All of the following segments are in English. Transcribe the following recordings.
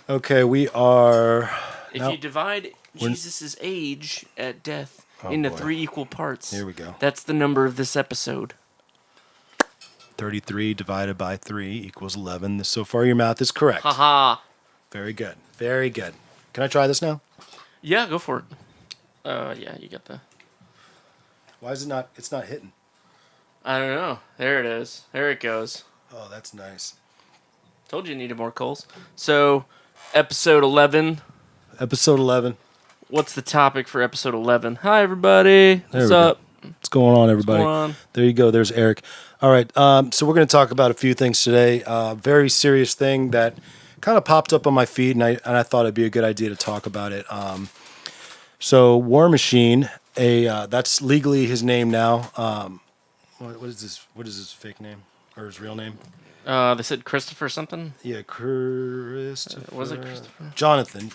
Okay, we are. If you divide Jesus' age at death into 3 equal parts, here we go. That's the number of this episode. 33 divided by 3 equals 11. So far, your math is correct. Haha. Very good. Very good. Can I try this now? Yeah, go for it. Yeah, you got the. Why is it not? It's not hitting. I don't know. There it is. There it goes. Oh, that's nice. Told you needed more coals. So, episode 11. Episode 11. What's the topic for episode 11? Hi, everybody. What's up? What's going on, everybody? What's going on? There you go. There's Eric. All right. So we're going to talk about a few things today. Very serious thing that kind of popped up on my feed, and I thought it'd be a good idea to talk about it. So War Machine, that's legally his name now. What is this? What is his fake name or his real name? They said Christopher something? Yeah, Christopher. Was it Christopher? Jonathan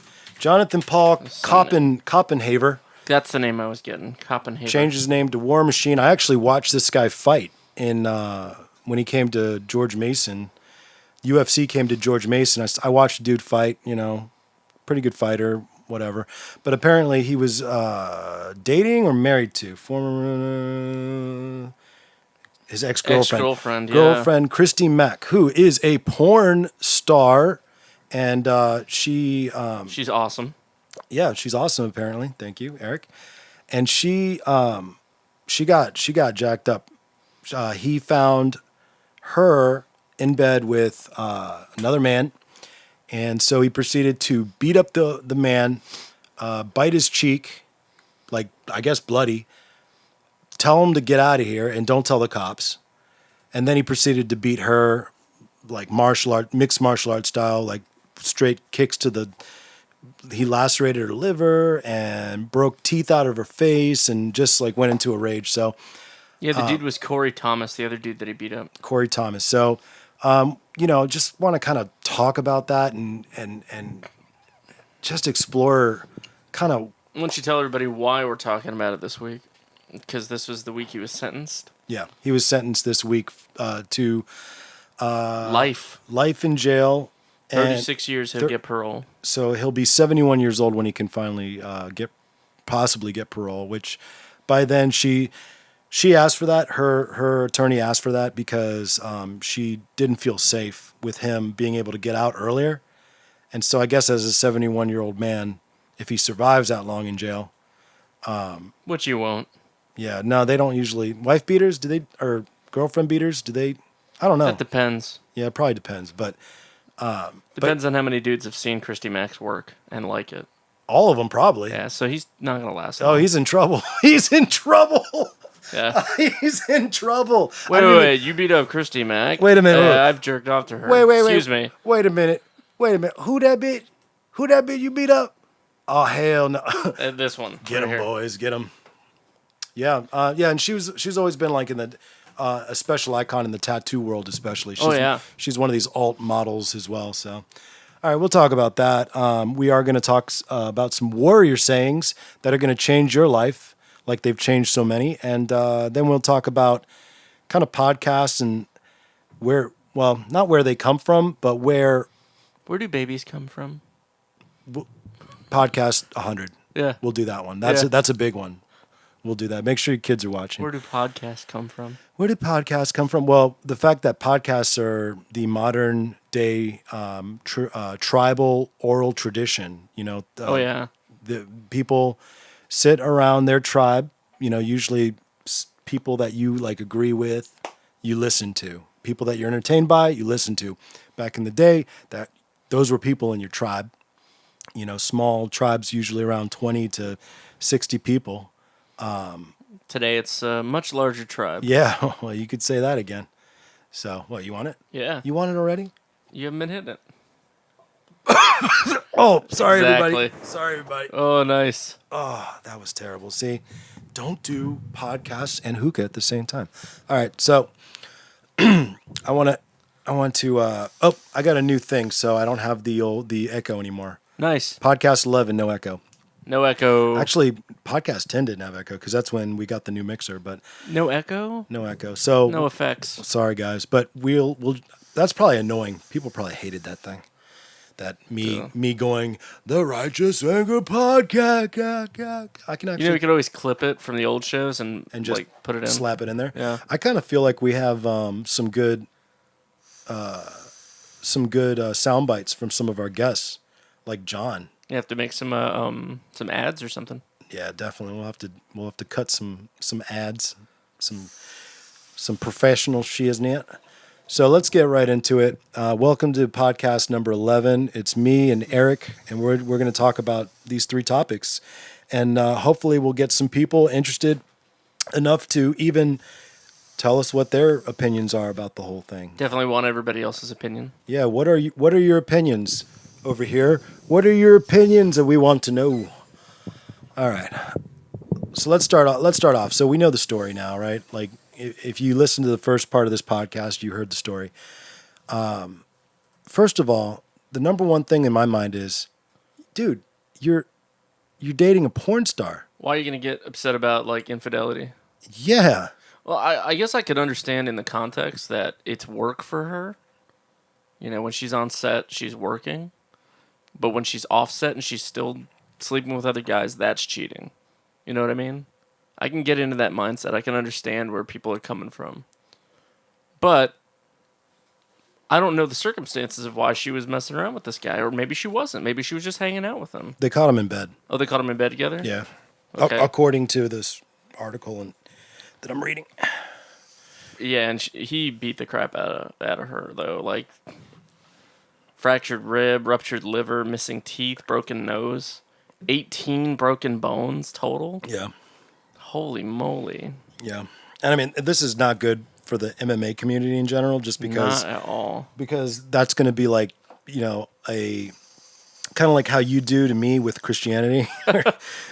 Paul Koppenhaver. That's the name I was getting. Koppenhaver. Changed his name to War Machine. I actually watched this guy fight when he came to George Mason. UFC came to George Mason. I watched the dude fight, pretty good fighter, whatever. But apparently he was dating or married to his ex-girlfriend. Girlfriend, Christy Mack, who is a porn star, and she's awesome. Yeah, she's awesome. Apparently, thank you, Eric. And she got jacked up. He found her in bed with another man, and so he proceeded to beat up the man, bite his cheek, like I guess bloody. Tell him to get out of here and don't tell the cops. And then he proceeded to beat her, like mixed martial art style, like straight kicks to the. He lacerated her liver and broke teeth out of her face and just like went into a rage. So, yeah, the dude was Corey Thomas, the other dude that he beat up. Corey Thomas. So, just want to kind of talk about that and just explore kind of. Why don't you tell everybody why we're talking about it this week? Because this was the week he was sentenced. Yeah, he was sentenced this week to life in jail. 36 years, he'll get parole. So he'll be 71 years old when he can finally possibly get parole, which by then she asked for that. Her attorney asked for that because she didn't feel safe with him being able to get out earlier. And so I guess as a 71-year-old man, if he survives that long in jail. Which you won't. Yeah, no, they don't usually. Wife beaters, or girlfriend beaters, do they? I don't know. That depends. Yeah, it probably depends, but... Depends on how many dudes have seen Christy Mack's work and like it. All of them, probably. Yeah, so he's not going to last long. Oh, he's in trouble. He's in trouble. Yeah. He's in trouble. Wait. You beat up Christy Mack? Wait a minute. I've jerked off to her. Excuse me. Wait a minute. Who that bitch? You beat up? Oh, hell no. This one. Get him, boys. Get him. Yeah. And she's always been like in the... a special icon in the tattoo world, especially. She's one of these alt models as well. So, all right, we'll talk about that. We are going to talk about some warrior sayings that are going to change your life, like they've changed so many. And then we'll talk about kind of podcasts and not where they come from, but where. Where do babies come from? Podcast 100. Yeah, we'll do that one. That's a big one. We'll do that. Make sure your kids are watching. Where do podcasts come from? Where did podcasts come from? Well, the fact that podcasts are the modern day tribal oral tradition. The people sit around their tribe. Usually people that you like agree with, you listen to. People that you're entertained by, you listen to. Back in the day, those were people in your tribe. Small tribes, usually around 20 to 60 people. Today it's a much larger tribe. Yeah, well, you could say that again. So, what, you want it? Yeah. You want it already? You haven't been hitting it. Oh, sorry, exactly. Everybody. Sorry, everybody. Oh, nice. Oh, that was terrible. See, don't do podcasts and hookah at the same time. All right, so I want to. I got a new thing, so I don't have the echo anymore. Nice. Podcast 11, no echo. No echo. Actually, podcast 10 didn't have echo because that's when we got the new mixer. But no echo. No echo. So no effects. Sorry, guys, but we'll. That's probably annoying. People probably hated that thing. that me going the Righteous Anger podcast. I can actually we could always clip it from the old shows and just like put it in. slap it in there. Yeah. I kind of feel like we have some good sound bites from some of our guests, like John. You have to make some ads or something. Yeah, definitely. We'll have to cut some ads, some professional shiznit. So let's get right into it. Welcome to podcast number 11. It's me and Eric, and we're going to talk about these 3 topics, and hopefully we'll get some people interested enough to even tell us what their opinions are about the whole thing. Definitely want everybody else's opinion. Yeah, what are your opinions over here? What are your opinions that we want to know? All right. So let's start off. So we know the story now, right? Like if you listen to the first part of this podcast, you heard the story. First of all, the number one thing in my mind is, dude, you're dating a porn star. Why are you going to get upset about like infidelity? Yeah. Well, I guess I could understand in the context that it's work for her. When she's on set, she's working. But when she's off set and she's still sleeping with other guys, that's cheating. You know what I mean? I can get into that mindset. I can understand where people are coming from. But I don't know the circumstances of why she was messing around with this guy. Or maybe she wasn't. Maybe she was just hanging out with him. They caught him in bed. Oh, they caught him in bed together? Yeah. Okay. According to this article that I'm reading. Yeah, and he beat the crap out of her, though. Like, fractured rib, ruptured liver, missing teeth, broken nose, 18 broken bones total. Yeah. Holy moly. Yeah. And I mean, this is not good for the MMA community in general, just because. Not at all. Because that's going to be like, a kind of like how you do to me with Christianity.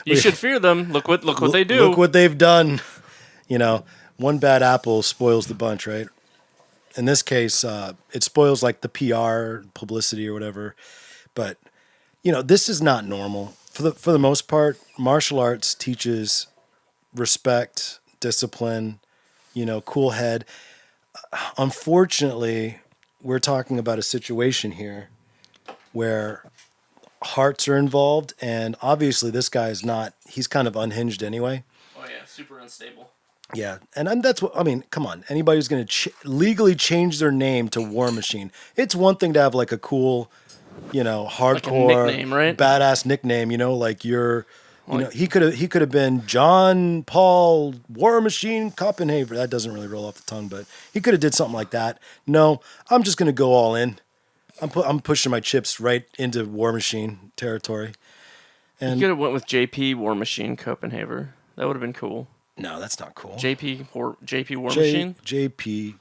You should fear them. Look what they do. Look what they've done. One bad apple spoils the bunch, right? In this case, it spoils like the PR, publicity, or whatever. But this is not normal. For the most part, martial arts teaches respect, discipline, cool head. Unfortunately, we're talking about a situation here where hearts are involved, and obviously this guy is not. He's kind of unhinged anyway. Oh yeah, super unstable. Yeah, and that's what I mean. Come on, anybody who's going to legally change their name to War Machine. It's one thing to have like a cool, hardcore, like nickname, right? Badass nickname. Like you're, he could have been John Paul War Machine Copenhagen. That doesn't really roll off the tongue, but he could have did something like that. No, I'm just going to go all in. I'm pushing my chips right into War Machine territory. And you could have went with JP War Machine Copenhagen. That would have been cool. No, that's not cool. JP War Machine. JP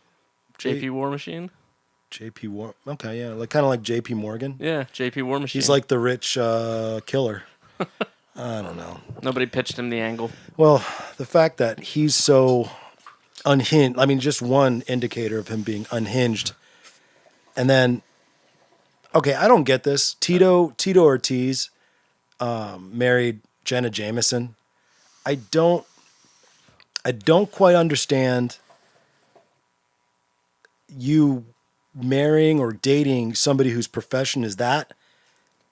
War Machine. JP War. Okay, yeah, kind of like JP Morgan. Yeah, JP War Machine. He's like the rich killer. I don't know. Nobody pitched him the angle. Well, the fact that he's so unhinged. I mean, just one indicator of him being unhinged. And then, okay, I don't get this. Tito Ortiz married Jenna Jameson. I don't quite understand you marrying or dating somebody whose profession is that,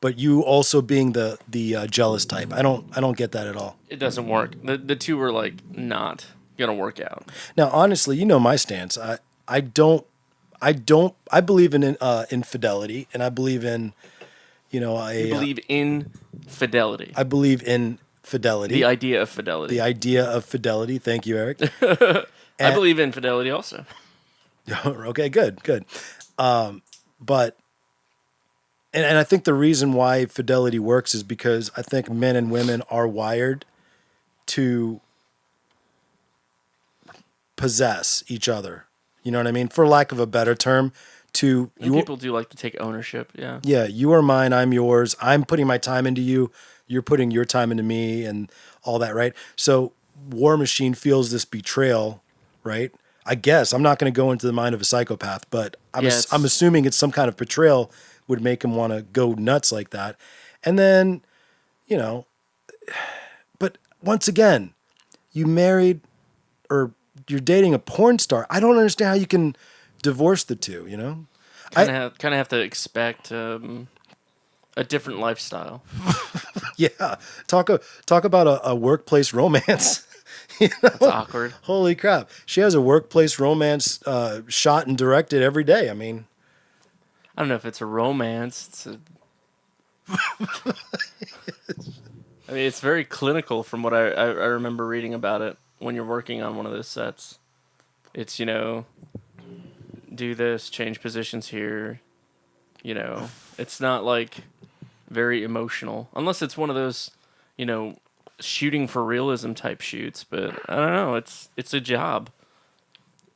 but you also being the jealous type. I don't get that at all. It doesn't work. The two were like not gonna work out. Now, honestly, my stance. I believe in infidelity, and I believe in you believe in fidelity. I believe in fidelity. The idea of fidelity. The idea of fidelity. Thank you, Eric. I believe in fidelity also. Okay, good. But I think the reason why fidelity works is because I think men and women are wired to possess each other. You know what I mean? For lack of a better term, people do like to take ownership. Yeah. Yeah, you are mine. I'm yours. I'm putting my time into you. You're putting your time into me and all that, right? So War Machine feels this betrayal, right? I guess I'm not going to go into the mind of a psychopath, but I'm assuming it's some kind of betrayal would make him want to go nuts like that. And then, but once again, you married or you're dating a porn star. I don't understand how you can divorce the two, Kind of have to expect a different lifestyle. Yeah, talk about a workplace romance. That's awkward. Holy crap, she has a workplace romance shot and directed every day. I mean, I don't know if it's a romance. I mean, it's very clinical from what I remember reading about it when you're working on one of those sets. It's, do this, change positions here. It's not like very emotional. Unless it's one of those, shooting for realism type shoots. But I don't know. It's a job.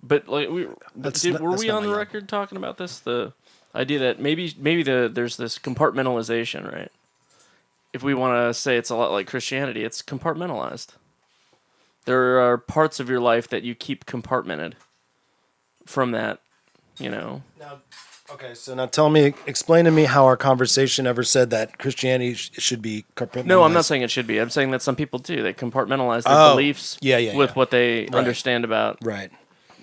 But like were That's we not on my the job. record talking about this? The idea that maybe there's this compartmentalization, right? If we want to say it's a lot like Christianity, it's compartmentalized. There are parts of your life that you keep compartmented from that, Now, okay, so now explain to me how our conversation ever said that Christianity should be compartmentalized. No, I'm not saying it should be. I'm saying that some people do. They compartmentalize their Oh, beliefs yeah, with yeah. what they Right. understand about Right,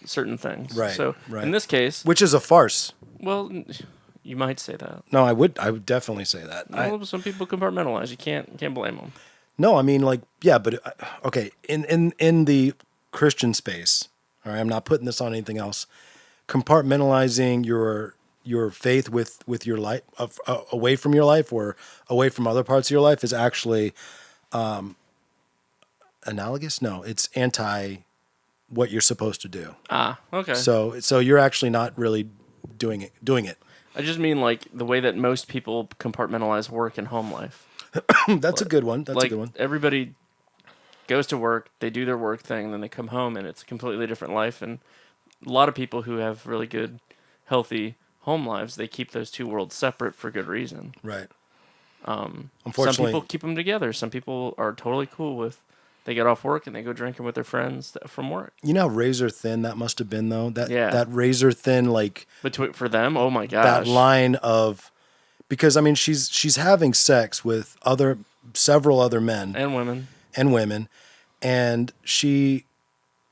certain things. right, So right. in this case, which is a farce. well, you might say that. No, I would definitely say that. Well, some people compartmentalize. You can't blame them. No, I mean, like, yeah, but okay, in the Christian space, all right, I'm not putting this on anything else. Compartmentalizing your faith with your life away from your life or away from other parts of your life is actually analogous. No, it's anti what you're supposed to do. Ah, okay. So you're actually not really doing it. I just mean like the way that most people compartmentalize work and home life. That's a good one. That's a Like good one. everybody goes to work, they do their work thing, and then they come home, and it's a completely different life. And a lot of people who have really good, healthy home lives, they keep those two worlds separate for good reason. Right. Some Unfortunately, people keep them together. Some people are totally cool with. They get off work and they go drinking with their friends from work. you know how razor thin that must have been though. Yeah. That razor thin like Between for them, oh my gosh, that line of because I mean she's having sex with several other men and women. and women, and she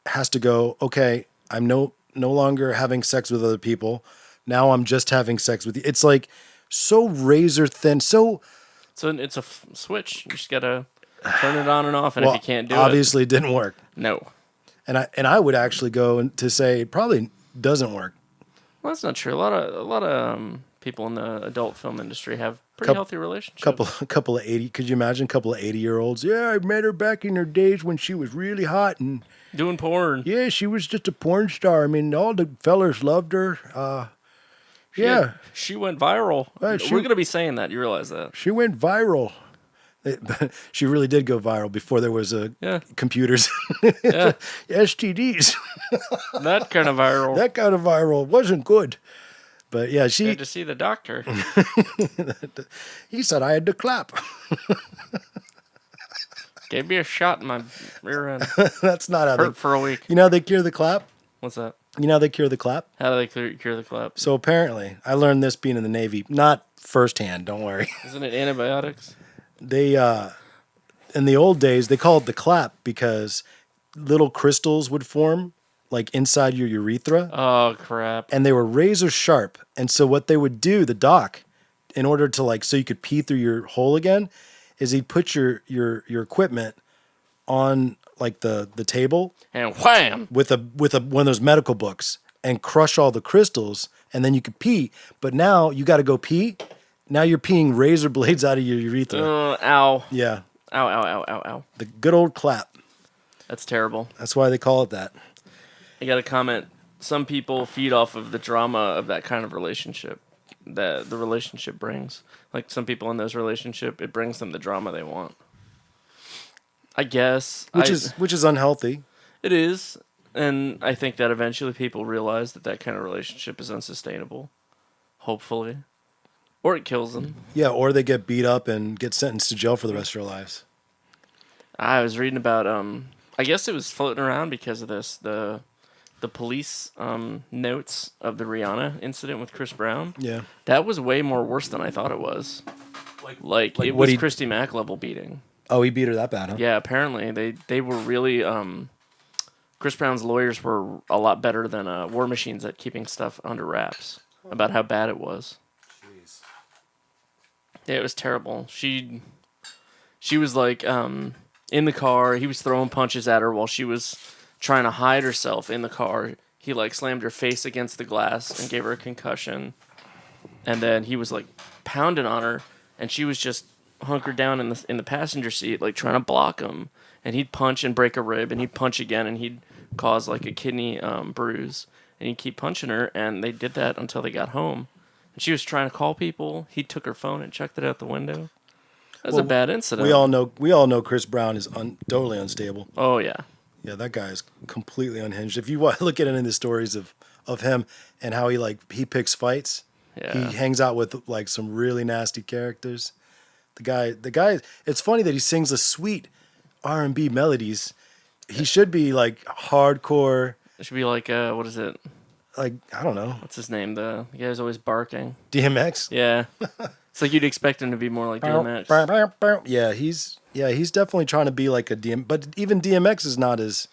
has to go. Okay, I'm no longer having sex with other people. Now I'm just having sex with you. It's like so razor thin. So So it's a switch. You just gotta turn it on and off, and well, if you can't do obviously it didn't work. no. And I would actually go to say it probably doesn't work. Well, that's not true. A lot of people in the adult film industry have pretty healthy relationships. Couple of 80. Could you imagine a couple of 80-year-olds? Yeah, I met her back in her days when she was really hot, and Doing porn. yeah, she was just a porn star. I mean, all the fellers loved her. Yeah, She went viral. Right, We're gonna be saying that. You realize that? she went viral. She really did go viral before there was Yeah. computers. Yeah. STDs. That kind of viral. That kind of viral wasn't good. But yeah, she. Had to see the doctor. He said I had to clap. Gave me a shot in my rear end. That's not how Hurt for a week. You know how they cure the clap? What's that? You know how they cure the clap? How do they cure the clap? So apparently, I learned this being in the Navy, not firsthand. Don't worry. Isn't it antibiotics? They in the old days they called it the clap because little crystals would form like inside your urethra, Oh crap! and they were razor sharp. And so what they would do, the doc, in order to like so you could pee through your hole again, is he'd put your equipment on like the table And wham! with one of those medical books and crush all the crystals, and then you could pee. But now you got to go pee. Now you're peeing razor blades out of your urethra. Ow! Yeah, Ow! Ow! Ow! Ow! Ow! the good old clap. That's terrible. That's why they call it that. I got a comment. Some people feed off of the drama of that kind of relationship that the relationship brings. Like some people in those relationship, it brings them the drama they want. I guess Which is unhealthy. it is, and I think that eventually people realize that kind of relationship is unsustainable. Hopefully, or it kills them. Yeah, or they get beat up and get sentenced to jail for the rest of their lives. I was reading about I guess it was floating around because of this the police notes of the Rihanna incident with Chris Brown. Yeah. That was way more worse than I thought it was. Like it what was he- Christy Mack level beating. Oh, he beat her that bad, huh? Yeah, apparently they were really Chris Brown's lawyers were a lot better than War Machines at keeping stuff under wraps about how bad it was. Jeez. Yeah, it was terrible. She was like in the car. He was throwing punches at her while she was trying to hide herself in the car. He like slammed her face against the glass and gave her a concussion. And then he was like pounding on her, and she was just hunkered down in the passenger seat, like trying to block him. And he'd punch and break a rib, and he'd punch again, and he'd cause like a kidney bruise. And he'd keep punching her, and they did that until they got home. And she was trying to call people. He took her phone and chucked it out the window. That was a bad incident. We all know Chris Brown is totally unstable. Oh yeah. Yeah, that guy is completely unhinged. If you look at any of the stories of him and how he picks fights, Yeah. he hangs out with like some really nasty characters. The guy. It's funny that he sings the sweet R&B melodies. He should be like hardcore. It should be like what is it? Like I don't know, What's his name? The guy who's always barking. DMX. Yeah. It's like you'd expect him to be more like DMX. Yeah, he's definitely trying to be like a DM. But even DMX is not as.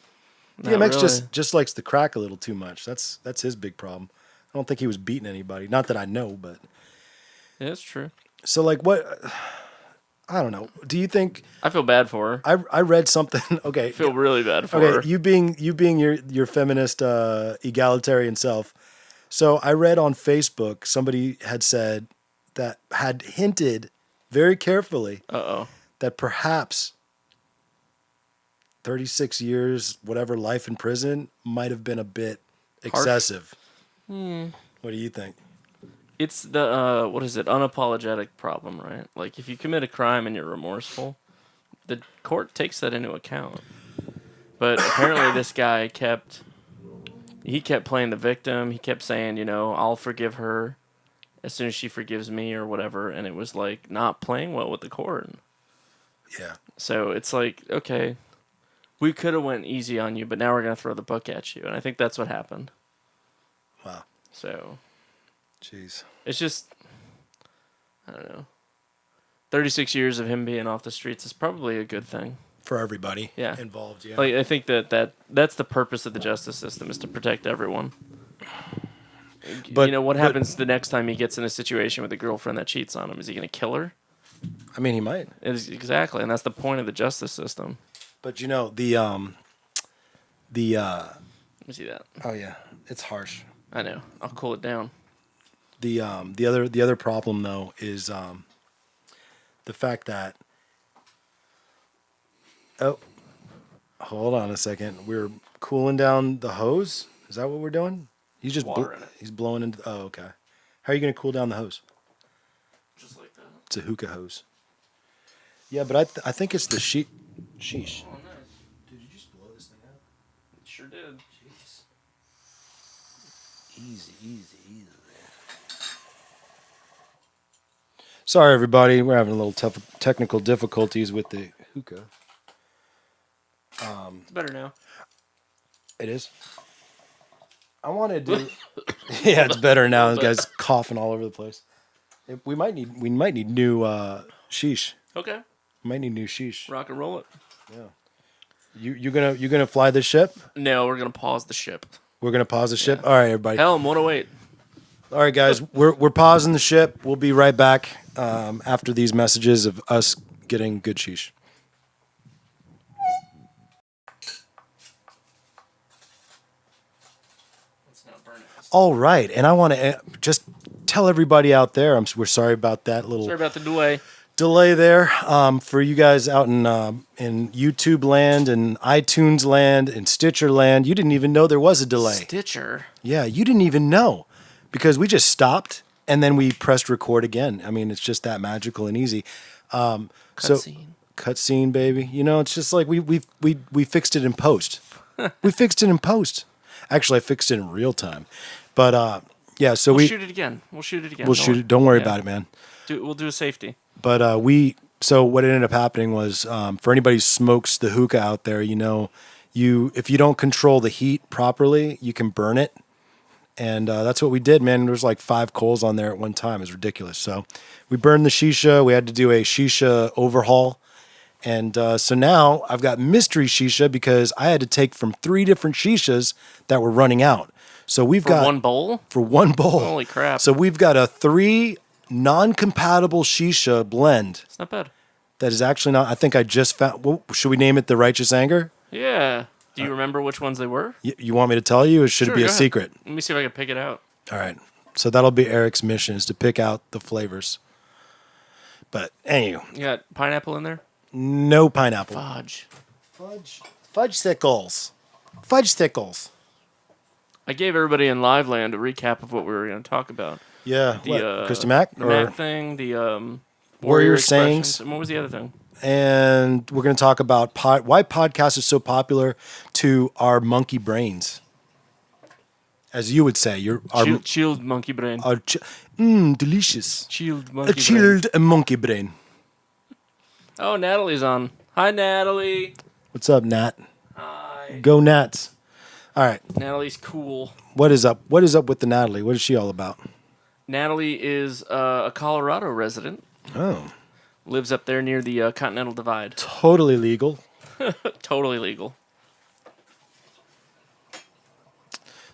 Not DMX really. just likes to crack a little too much. That's his big problem. I don't think he was beating anybody. Not that I know, but Yeah, it's true. so like what? I don't know. Do you think I feel bad for her. I read something? Okay, I feel really bad for her. okay. You being your feminist egalitarian self. So I read on Facebook somebody had said that had hinted very carefully Uh-oh. that perhaps 36 years, whatever, life in prison might have been a bit excessive. What do you think? It's the what is it? Unapologetic problem, right? Like if you commit a crime and you're remorseful, the court takes that into account. But apparently this guy kept playing the victim. He kept saying, I'll forgive her as soon as she forgives me or whatever, and it was like not playing well with the court. Yeah. So it's like, okay, we could have went easy on you, but now we're going to throw the book at you. And I think that's what happened. Wow. So Jeez. it's just, I don't know. 36 years of him being off the streets is probably a good thing. For everybody Yeah. involved, yeah. Like I think that's the purpose of the justice system is to protect everyone. But what happens the next time he gets in a situation with a girlfriend that cheats on him? Is he going to kill her? I mean, he might. Exactly, and that's the point of the justice system. But the Let me see that. oh yeah, it's harsh. I know. I'll cool it down. The other problem though is the fact that hold on a second. We're cooling down the hose. Is that what we're doing? He's just Water in it. he's blowing into. Oh, okay. How are you going to cool down the hose? Just like that. It's a hookah hose. Yeah, but I think it's the sheesh. Oh, nice. Did you just blow this thing out? Sure did. Jeez. Easy. Sorry, everybody. We're having a little tough technical difficulties with the hookah. It's better now. It is. I wanted to. Yeah, it's better now. This guy's coughing all over the place. We might need new sheesh. Okay. We might need new sheesh. Rock and roll it. Yeah. You gonna fly this ship? No, we're gonna pause the ship. We're gonna pause the ship. All right, everybody. Helm 108. All right, guys. We're pausing the ship. We'll be right back after these messages of us getting good sheesh. Let's not burn it. All right, and I want to just tell everybody out there. We're sorry about that little Sorry about the delay. there for you guys out in YouTube land and iTunes land and Stitcher land. You didn't even know there was a delay. Stitcher. Yeah, you didn't even know because we just stopped and then we pressed record again. I mean, it's just that magical and easy. Cutscene, baby. It's just like we fixed it in post. We fixed it in post. Actually, I fixed it in real time. But yeah, so We'll shoot it again. we'll shoot it. Don't worry about it, man. We'll do a safety. But so what ended up happening was for anybody who smokes the hookah out there, if you don't control the heat properly, you can burn it. And that's what we did, man. There was like 5 coals on there at one time. It was ridiculous. So we burned the shisha. We had to do a shisha overhaul. And so now I've got mystery shisha because I had to take from 3 different shishas that were running out. So we've got one bowl. for one bowl. Holy crap! So we've got a 3 non-compatible shisha blend It's not bad. that is actually not. I think I just found. Well, should we name it the Righteous Anger? Yeah. Do you remember which ones they were? You want me to tell you, or should Sure, it be go a ahead. secret? Let me see if I can pick it out. All right. So that'll be Eric's mission, is to pick out the flavors. But anyway, You got pineapple in there? no pineapple. Fudge. Fudge thickles. Fudge thickles. I gave everybody in Live Land a recap of what we were going to talk about. Yeah. The What, Krista Mack? the Or, Mac thing, the Warrior expressions, sayings. And what was the other thing? and we're going to talk about why podcasts are so popular to our monkey brains. As you would say, Chilled monkey brain. delicious. Chilled A monkey brain. chilled monkey brain. Oh, Natalie's on. Hi, Natalie. What's up, Nat? Hi. Go Nats. All right. Natalie's cool. What is up? What is up with the Natalie? What is she all about? Natalie is a Colorado resident. Oh, Lives up there near the Continental Divide. totally legal. Totally legal.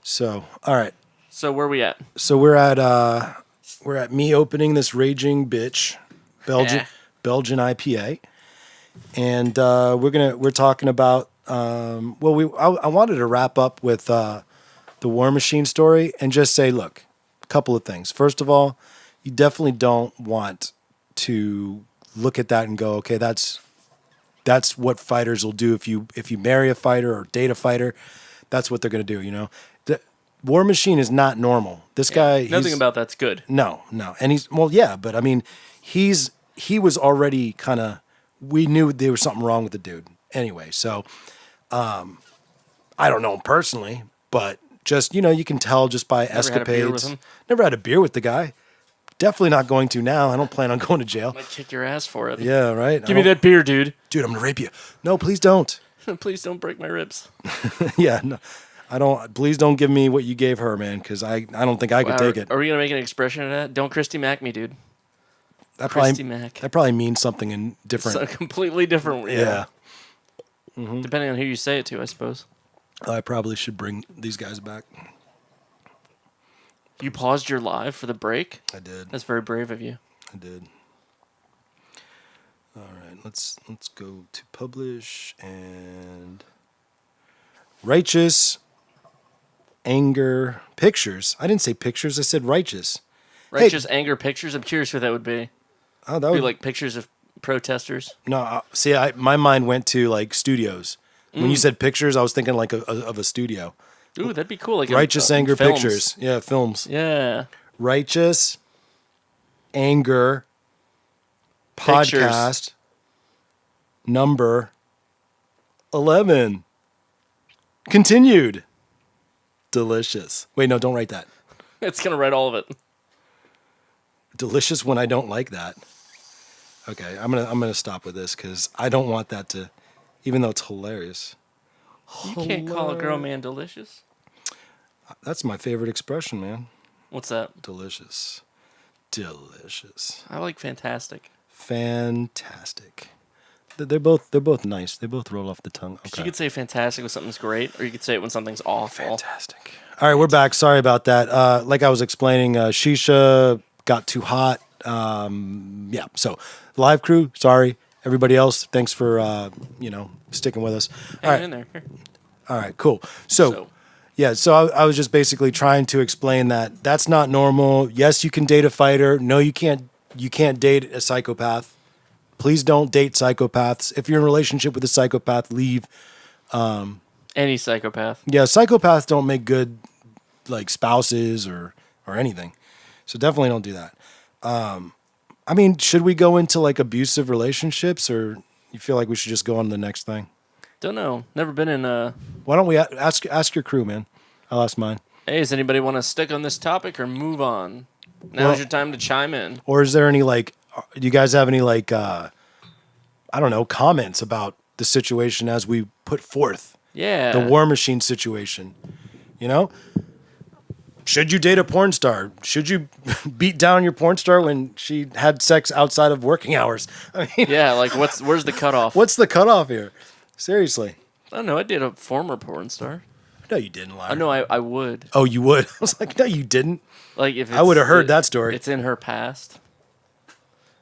So, all right. So where we at? So we're at me opening this Raging Bitch Belgian IPA, and we're talking about I wanted to wrap up with the War Machine story and just say, look, a couple of things. First of all, you definitely don't want to look at that and go, okay, that's what fighters will do if you marry a fighter or date a fighter. That's what they're going to do, you know. The War Machine is not normal. This guy, Nothing about that's good. No, and but I mean, he was already kind of. We knew there was something wrong with the dude. Anyway, so I don't know him personally, but just you can tell just by Never had a beer with escapades. him? Never had a beer with the guy. Definitely not going to now. I don't plan on going to jail. Might kick your ass for it. Yeah, right. Give me that beer, dude. dude. I'm gonna rape you. No, please don't. Please don't break my ribs. Yeah, no, I don't. Please don't give me what you gave her, man, because I don't think I could take it. Are we gonna make an expression of that? Don't Christy Mack me, dude. That Christy probably Mack. that probably means something in different. So completely different. yeah. Depending on who you say it to, I suppose. I probably should bring these guys back. You paused your live for the break? I did. That's very brave of you. I did. All right, let's go to publish and Righteous Anger Pictures. I didn't say pictures. I said righteous. Righteous anger pictures. I'm curious what that would be. Oh, that Be would like pictures of protesters. no. See, my mind went to like studios. When you said pictures, I was thinking like of a studio. Ooh, that'd be cool. Like Righteous Anger films. Pictures. Yeah, films. Yeah. Righteous Anger Pictures. Podcast number 11. Continued. Delicious. Wait, no, don't write that. It's gonna write all of it. Delicious when I don't like that. Okay, I'm gonna stop with this because I don't want that to, even though it's hilarious. You can't call a girl man delicious. That's my favorite expression, man. What's that? Delicious. Delicious. I like fantastic. Fantastic. They're both nice. They both roll off the tongue. Okay. You could say fantastic when something's great, or you could say it when something's awful. Fantastic. All right, we're back. Sorry about that. Like I was explaining, shisha got too hot. Yeah. So, live crew, sorry. Everybody else, thanks for sticking with us. All Hang right. in there. Here. All right. Cool. So I was just basically trying to explain that that's not normal. Yes, you can date a fighter. No, you can't. You can't date a psychopath. Please don't date psychopaths. If you're in a relationship with a psychopath, leave. Any psychopath. Yeah, psychopaths don't make good like spouses or anything. So definitely don't do that. I mean, should we go into like abusive relationships, or you feel like we should just go on to the next thing? Don't know. Never been in a. Why don't we ask your crew, man? I'll ask mine. Hey, does anybody want to stick on this topic or move on? Now's your time to chime in. Or is there any like? Do you guys have any like? I don't know, comments about the situation as we put forth Yeah. the War Machine situation. You know, should you date a porn star? Should you beat down your porn star when she had sex outside of working hours? I mean, Yeah, like where's the cutoff? what's the cutoff here? Seriously. I don't know. I did a former porn star. No, you didn't, liar. I know I would. Oh, you would? I was like, no, you didn't. Like if I would have heard that story. It's in her past.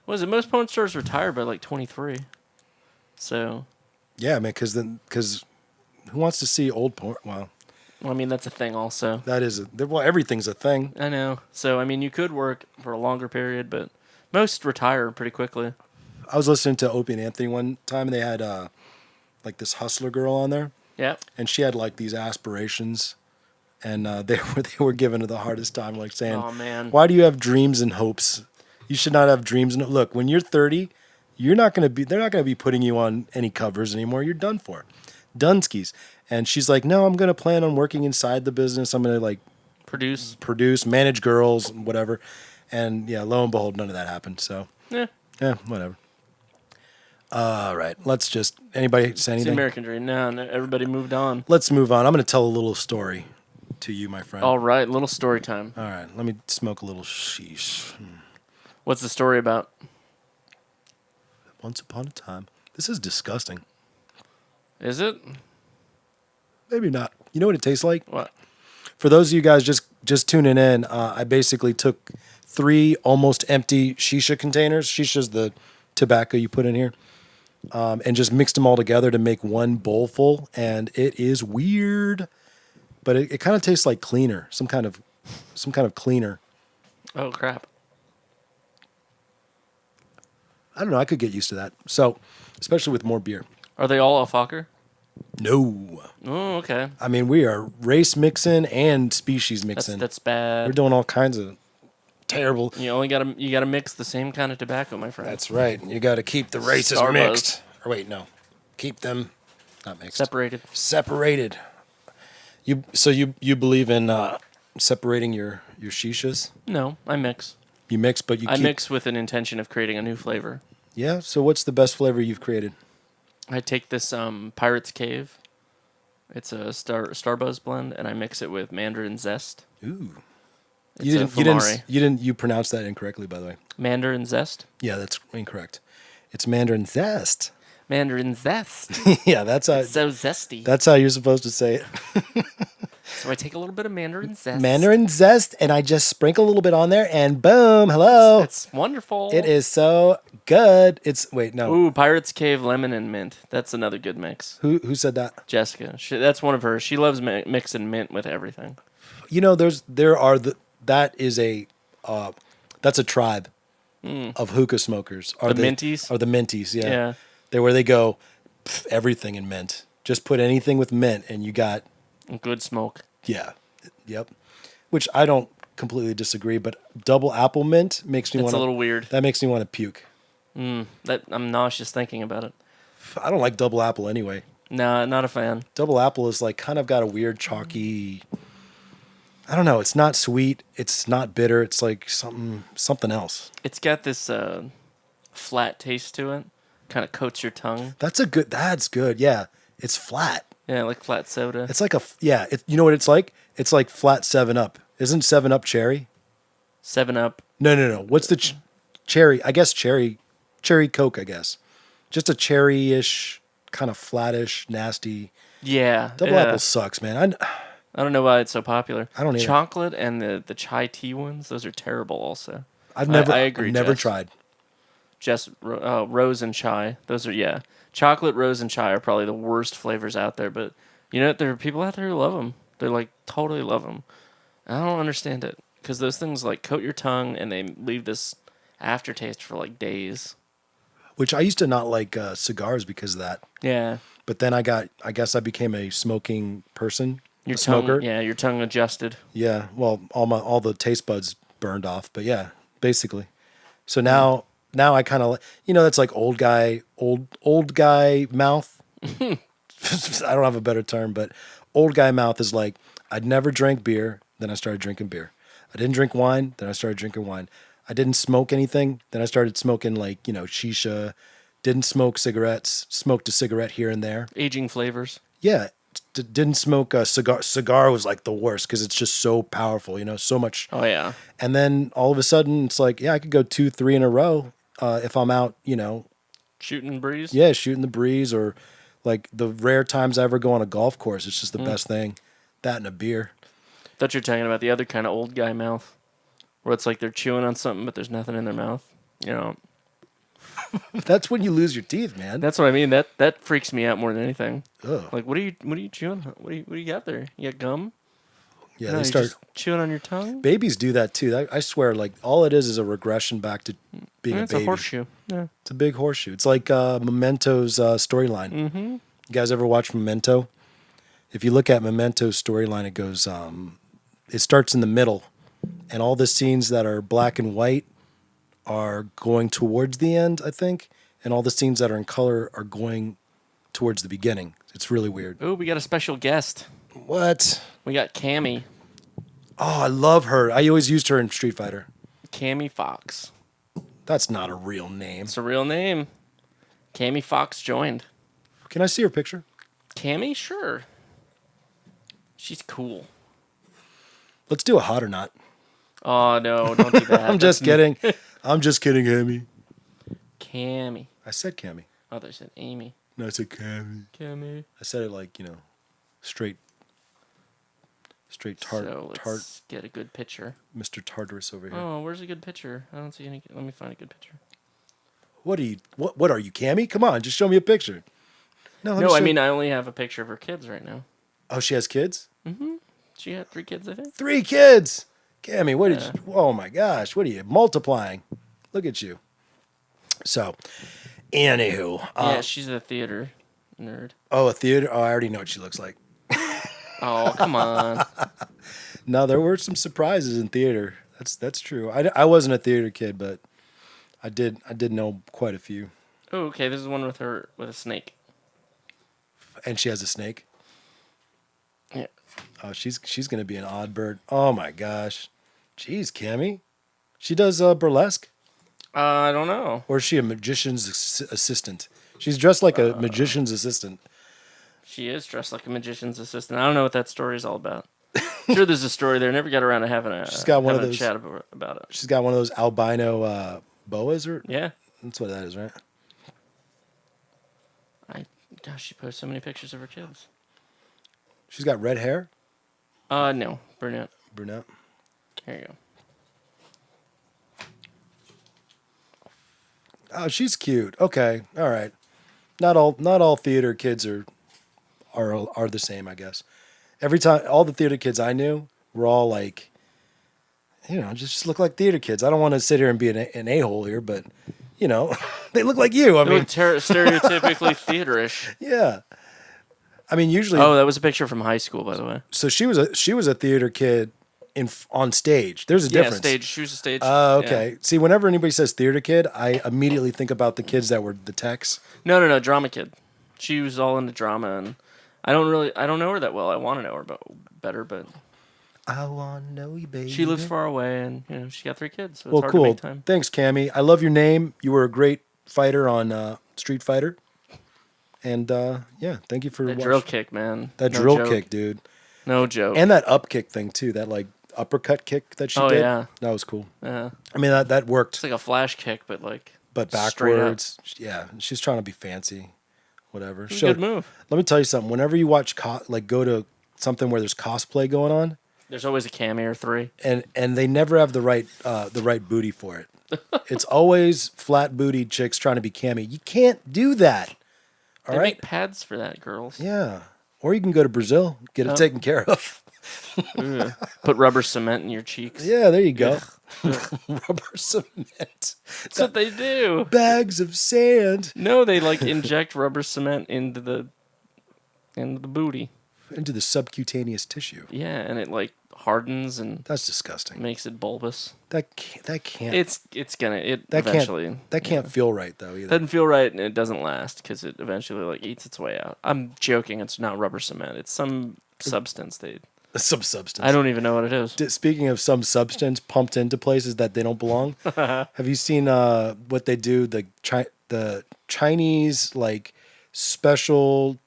What is it? Most porn stars retire by like 23. So. Yeah, man, because who wants to see old porn? Well, I mean, that's a thing also. that is well, everything's a thing. I know. So, I mean, you could work for a longer period, but most retire pretty quickly. I was listening to Opie and Anthony one time, and they had like this hustler girl on there, Yeah. and she had like these aspirations, and they were giving her the hardest time, like saying, Oh, man. why do you have dreams and hopes? You should not have dreams and look. When you're 30, they're not going to be putting you on any covers anymore. You're done for, Dunskies. And she's like, no, I'm going to plan on working inside the business. I'm going to like produce, manage girls, whatever. And yeah, lo and behold, none of that happened. So Yeah. yeah, whatever. All right, anybody say It's the anything? American dream. No, everybody moved on. Let's move on. I'm going to tell a little story to you, my friend. All right, little story time. All right, let me smoke a little sheesh. What's the story about? Once upon a time. This is disgusting. Is it? Maybe not. You know what it tastes like? What? For those of you guys just tuning in, I basically took 3 almost empty shisha containers. Shisha's the tobacco you put in here. And just mixed them all together to make one bowl full. And it is weird, but it kind of tastes like cleaner, some kind of cleaner. Oh, crap. I don't know. I could get used to that. So, especially with more beer. Are they all a Fokker? No. Oh, okay. I mean, we are race mixing and species mixing. That's bad. We're doing all kinds of terrible. You gotta mix the same kind of tobacco, my friend. That's right. You got to keep the races Starbucks. mixed. Or wait, no. Keep them not mixed. Separated. You believe in separating your shishas? No, I mix. You mix, but I mix with an intention of creating a new flavor. Yeah. So what's the best flavor you've created? I take this Pirate's Cave. It's a Starbuzz blend, and I mix it with Mandarin Zest. Ooh. It's You pronounced that incorrectly, by the way. Mandarin Zest. Yeah, that's incorrect. It's Mandarin Zest. Mandarin Zest. Yeah, that's how. It's so zesty. That's how you're supposed to say it. So I take a little bit of Mandarin Zest. Mandarin Zest, and I just sprinkle a little bit on there, and boom, hello. It's wonderful. It is so good. Wait, no. Ooh, Pirate's Cave lemon and mint. That's another good mix. Who said that? Jessica. That's one of hers. She loves mixing mint with everything. You know, that's a tribe of hookah smokers. The minties? Are the minties, yeah. Yeah. They're where they go, everything in mint. Just put anything with mint, and you got... Good smoke. Yeah. Yep. Which I don't completely disagree, but double apple mint makes me want to... It's a little weird. That makes me want to puke. I'm nauseous thinking about it. I don't like double apple anyway. Nah, not a fan. Double apple is like kind of got a weird chalky... I don't know. It's not sweet. It's not bitter. It's like something else. It's got this flat taste to it. Kind of coats your tongue. That's good. Yeah. It's flat. Yeah, like flat soda. It's like you know what it's like? It's like flat 7-Up. Isn't 7-Up cherry? 7-Up. No. What's the cherry? I guess cherry Coke, I guess. Just a cherry-ish, kind of flattish, nasty. Yeah. Double apple sucks, man. I don't know why it's so popular. I don't either. Chocolate and the chai tea ones, those are terrible also. I agree, I've never Jess. tried. Rose and chai. Those are, yeah. Chocolate, rose, and chai are probably the worst flavors out there, but you know, there are people out there who love them. They like totally love them. I don't understand it because those things like coat your tongue and they leave this aftertaste for like days. Which I used to not like cigars because of that. Yeah. But then I guess I became a smoking person. Your smoker. Yeah, your tongue adjusted. Yeah. Well, all the taste buds burned off, but yeah, basically. So now I kind of, that's like old guy mouth. I don't have a better term, but old guy mouth is like, I'd never drank beer. Then I started drinking beer. I didn't drink wine. Then I started drinking wine. I didn't smoke anything. Then I started smoking like, shisha. Didn't smoke cigarettes. Smoked a cigarette here and there. Aging flavors. Yeah. Didn't smoke a cigar. Cigar was like the worst because it's just so powerful, so much. Oh, yeah. And then all of a sudden it's like, yeah, I could go 2-3 in a row if I'm out, Shooting the breeze? Yeah, shooting the breeze, or like the rare times I ever go on a golf course. It's just the best thing. That and a beer. Thought you're talking about the other kind of old guy mouth, where it's like they're chewing on something but there's nothing in their mouth. You know, That's when you lose your teeth, man. that's what I mean. That freaks me out more than anything. Ugh. Like, what are you chewing? What do you got there? You got gum? Yeah, No, they you're start. just chewing on your tongue. Babies do that too. I swear, like all it is a regression back to being a It's baby. a horseshoe. Yeah. It's a big horseshoe. It's like Memento's storyline. Mm-hmm. You guys ever watch Memento? If you look at Memento's storyline, it goes. It starts in the middle, and all the scenes that are black and white are going towards the end, I think, and all the scenes that are in color are going towards the beginning. It's really weird. Oh, we got a special guest. What? We got Cammy. Oh, I love her. I always used her in Street Fighter. Cammy Fox. That's not a real name. It's a real name. Cammy Fox joined. Can I see her picture? Cammy? Sure. She's cool. Let's do a hot or not. Oh, no, don't do that. I'm just kidding. I'm just kidding, Cammy. Cammy. I said Cammy. Oh, they said Amy. No, I said Cammy. Cammy. I said it like, straight tart, So let's get a good picture. Mr. Tartarus over here. Oh, where's a good picture? I don't see any. Let me find a good picture. What are you, Cammy? Come on, just show me a picture. No, No, I mean, I only have a picture of her kids right now. Oh, she has kids? She had 3 kids, I think. 3 kids. Cammy, what did Yeah. you? Oh my gosh, what are you multiplying? Look at you. So, anywho, Yeah, she's a theater nerd. a theater. Oh, I already know what she looks like. Oh, come on. No, there were some surprises in theater. That's true. I wasn't a theater kid, but I did know quite a few. Oh, okay. This is one with her with a snake. And she has a snake. Yeah. Oh, she's gonna be an odd bird. Oh my gosh, jeez, Cammy, she does burlesque, I don't know. or is she a magician's assistant? She's dressed like a magician's assistant. She is dressed like a magician's assistant. I don't know what that story is all about. I'm sure there's a story there. Never got around to having a. She's got one of having a those- chat about it. She's got one of those albino boas, or Yeah. that's what that is, right? Gosh, she posts so many pictures of her kids. She's got red hair, No, brunette. brunette. Here you go. Oh, she's cute. Okay, all right. Not all theater kids are the same, I guess. Every time, all the theater kids I knew were all like, just look like theater kids. I don't want to sit here and be an a-hole here, but they look like you. I They mean, look stereotypically theaterish. yeah. I mean, usually. Oh, that was a picture from high school, by the way. So she was a theater kid on stage. There's a difference. Yeah, stage. She was a stage. Okay. Yeah. See, whenever anybody says theater kid, I immediately think about the kids that were the techs. No, drama kid. She was all into drama, and I don't know her that well. I want to know her better, but I want to know you, baby. she lives far away, and she got 3 kids, so it's Well, hard cool. to make time. Thanks, Cammy. I love your name. You were a great fighter on Street Fighter. And yeah, thank you for That watching. drill kick, man. That No drill joke. kick, dude. No joke. And that up kick thing too. That like uppercut kick that she Oh, did. yeah. That was cool. Yeah. I mean that worked, It's like a flash kick, but like but straight up. backwards. Yeah, she's trying to be fancy. Whatever. It was a good move. Let me tell you something. Whenever you watch go to something where there's cosplay going on, There's always a Cammy or 3. and they never have the right booty for it. It's always flat bootied chicks trying to be Cammy. You can't do that. All They right. make pads for that, girls. Yeah. Or you can go to Brazil, get it taken care of. Ugh. Put rubber cement in your cheeks. Yeah, there you go. Rubber cement. That's what they do. Bags of sand No, they like inject rubber cement into the booty. into the subcutaneous tissue. Yeah, and it like hardens and That's disgusting. makes it bulbous. That can't It's gonna that eventually can't feel right though either. doesn't feel right, and it doesn't last because it eventually like eats its way out. I'm joking. It's not rubber cement. It's some substance Some substance. I don't even know what it is. Speaking of some substance pumped into places that they don't belong, have you seen what they do? The Chinese like special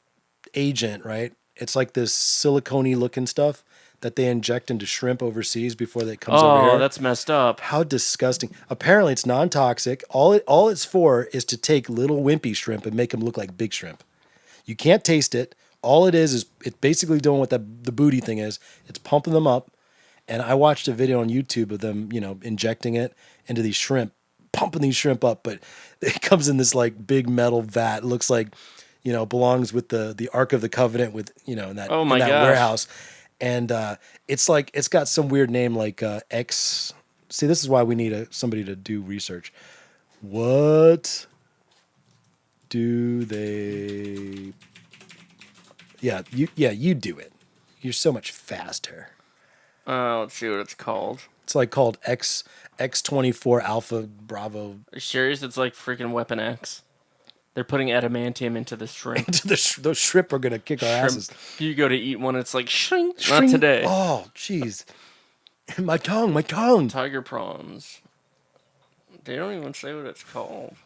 agent, right? It's like this silicone-y looking stuff that they inject into shrimp overseas before it comes over Oh, here. that's messed up. How disgusting! Apparently, it's non-toxic. All it's for is to take little wimpy shrimp and make them look like big shrimp. You can't taste it, All it is it's basically doing what the booty thing is. It's pumping them up. And I watched a video on YouTube of them, injecting it into these shrimp, pumping these shrimp up. But it comes in this like big metal vat. It looks like, belongs with the Ark of the Covenant with, in that, Oh in my that gosh. warehouse. And it's like, it's got some weird name like X. See, this is why we need somebody to do research. What do they? Yeah, you do it. You're so much faster. Let's see what it's called. It's like called X24 Alpha Bravo. Are you serious? It's like freaking Weapon X. They're putting adamantium into the shrimp. Those shrimp are gonna kick our asses. You go to eat one, it's like shrink. Not Shrink. today. Oh, jeez. My tongue. Tiger prawns. They don't even say what it's called.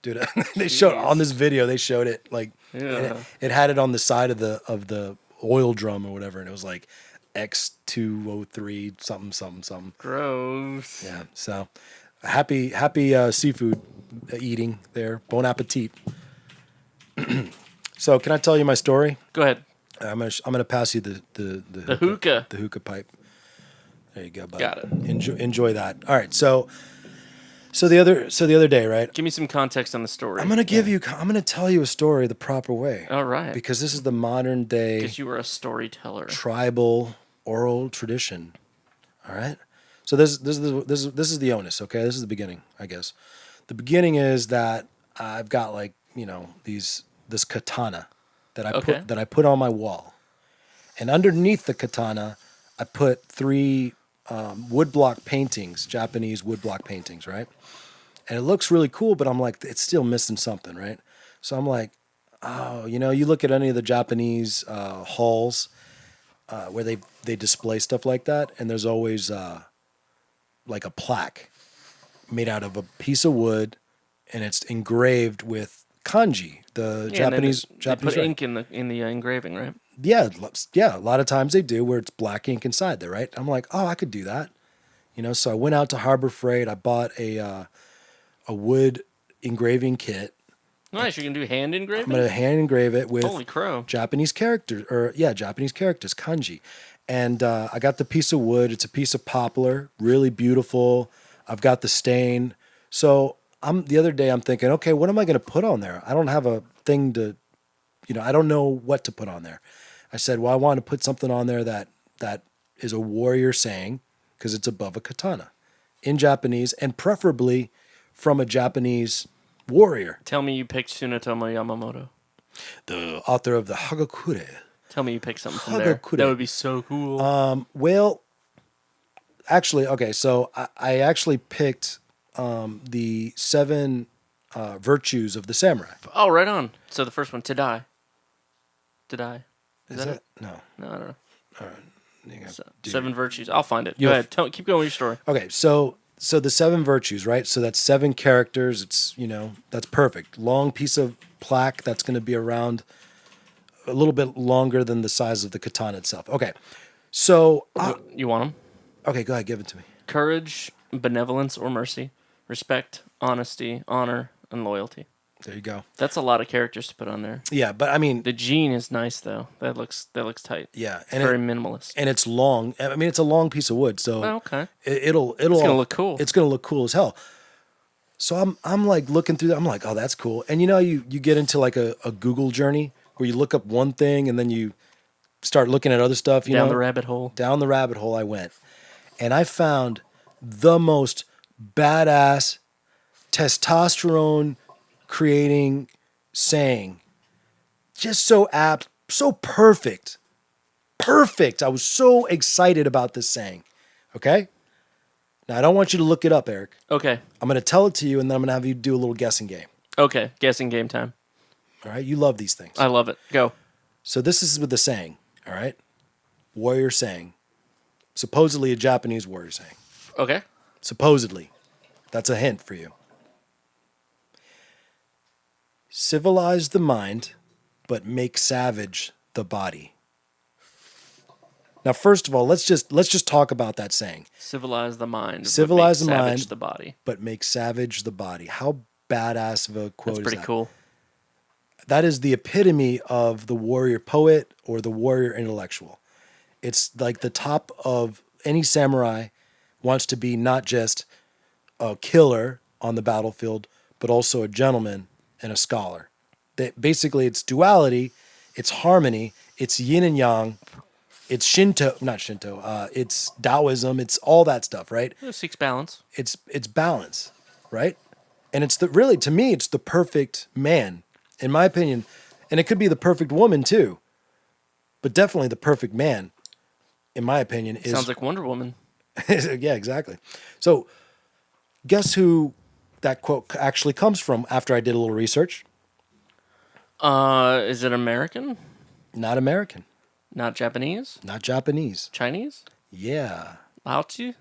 Dude, they showed on this video. They showed it like Yeah. it had it on the side of the oil drum or whatever, and it was like X203 something. Gross. Yeah. So happy seafood eating there. Bon appetit. So can I tell you my story? Go ahead. I'm gonna pass you the hookah. The hookah pipe. There you go, bud. Got it. Enjoy that. All right. So the other day, right? Give me some context on the story. I'm gonna tell you a story the proper way. All right. Because this is the modern day Because you were a storyteller. tribal oral tradition. All right. So this is the onus. Okay. This is the beginning, I guess. The beginning is that I've got like this katana that I put on my wall, and underneath the katana, I put 3 woodblock paintings, Japanese woodblock paintings, right? And it looks really cool, but I'm like, it's still missing something, right? So I'm like, oh, you look at any of the Japanese halls where they display stuff like that, and there's always like a plaque made out of a piece of wood, and it's engraved with kanji, the Japanese. They put ink in the engraving, right? Yeah. A lot of times they do, where it's black ink inside there, right? I'm like, oh, I could do that, So I went out to Harbor Freight. I bought a wood engraving kit. Nice. You can do hand engraving. I'm gonna hand engrave it with Holy crow. Japanese characters, kanji. And I got the piece of wood. It's a piece of poplar, really beautiful. I've got the stain. So the other day I'm thinking, okay, what am I going to put on there? I don't have a thing to, I don't know what to put on there. I said, well, I want to put something on there that is a warrior saying, because it's above a katana in Japanese, and preferably from a Japanese warrior. Tell me you picked Tsunetomo Yamamoto. The author of the Hagakure. Tell me you picked something from there. Hagakure. That would be so cool. Well, actually, okay, so I actually picked the 7 virtues of the samurai. Oh, right on. So the first one, to die. To die. Is that it? No. No, I don't know. All right. 7 virtues. I'll find it. Go ahead. Keep going with your story. Okay, so the 7 virtues, right? So that's 7 characters. It's, that's perfect. Long piece of plaque that's going to be around a little bit longer than the size of the katana itself. Okay, so You want them? okay, go ahead, give it to me. Courage, benevolence or mercy, respect, honesty, honor, and loyalty. There you go. That's a lot of characters to put on there. Yeah, but I mean, The gene is nice though. That looks tight. yeah, It's very minimalist. and it's long. I mean, it's a long piece of wood, so Oh, okay. it'll It's gonna look cool. It's gonna look cool as hell. So I'm like looking through that. I'm like, oh, that's cool. And you get into like a Google journey where you look up one thing and then you start looking at other stuff. Down the rabbit hole. Down the rabbit hole I went, and I found the most badass testosterone creating saying. Just so apt, so perfect. I was so excited about this saying. Okay? Now, I don't want you to look it up, Eric. Okay. I'm going to tell it to you, and then I'm going to have you do a little guessing game. Okay. Guessing game time. All right? You love these things. I love it. Go. So this is with the saying, all right? Warrior saying. Supposedly a Japanese warrior saying. Okay. Supposedly. That's a hint for you. Civilize the mind, but make savage the body. Now, first of all, let's just talk about that saying. Civilize the mind. Civilize the savage mind, the body. but make savage the body. How badass of a quote That's is pretty that? cool. that is the epitome of the warrior poet or the warrior intellectual. It's like the top of any samurai wants to be not just a killer on the battlefield, but also a gentleman and a scholar. That basically it's duality, it's harmony, it's yin and yang, it's Shinto, not Shinto, it's Taoism, it's all that stuff, right? It seeks balance. It's balance, right? And it's the really to me it's the perfect man, in my opinion, and it could be the perfect woman too, but definitely the perfect man, in my opinion, is Sounds like Wonder Woman. yeah, exactly. So, guess who that quote actually comes from? After I did a little research, Is it American? not American, Not Japanese? not Japanese. Chinese? Yeah, Lao Tzu?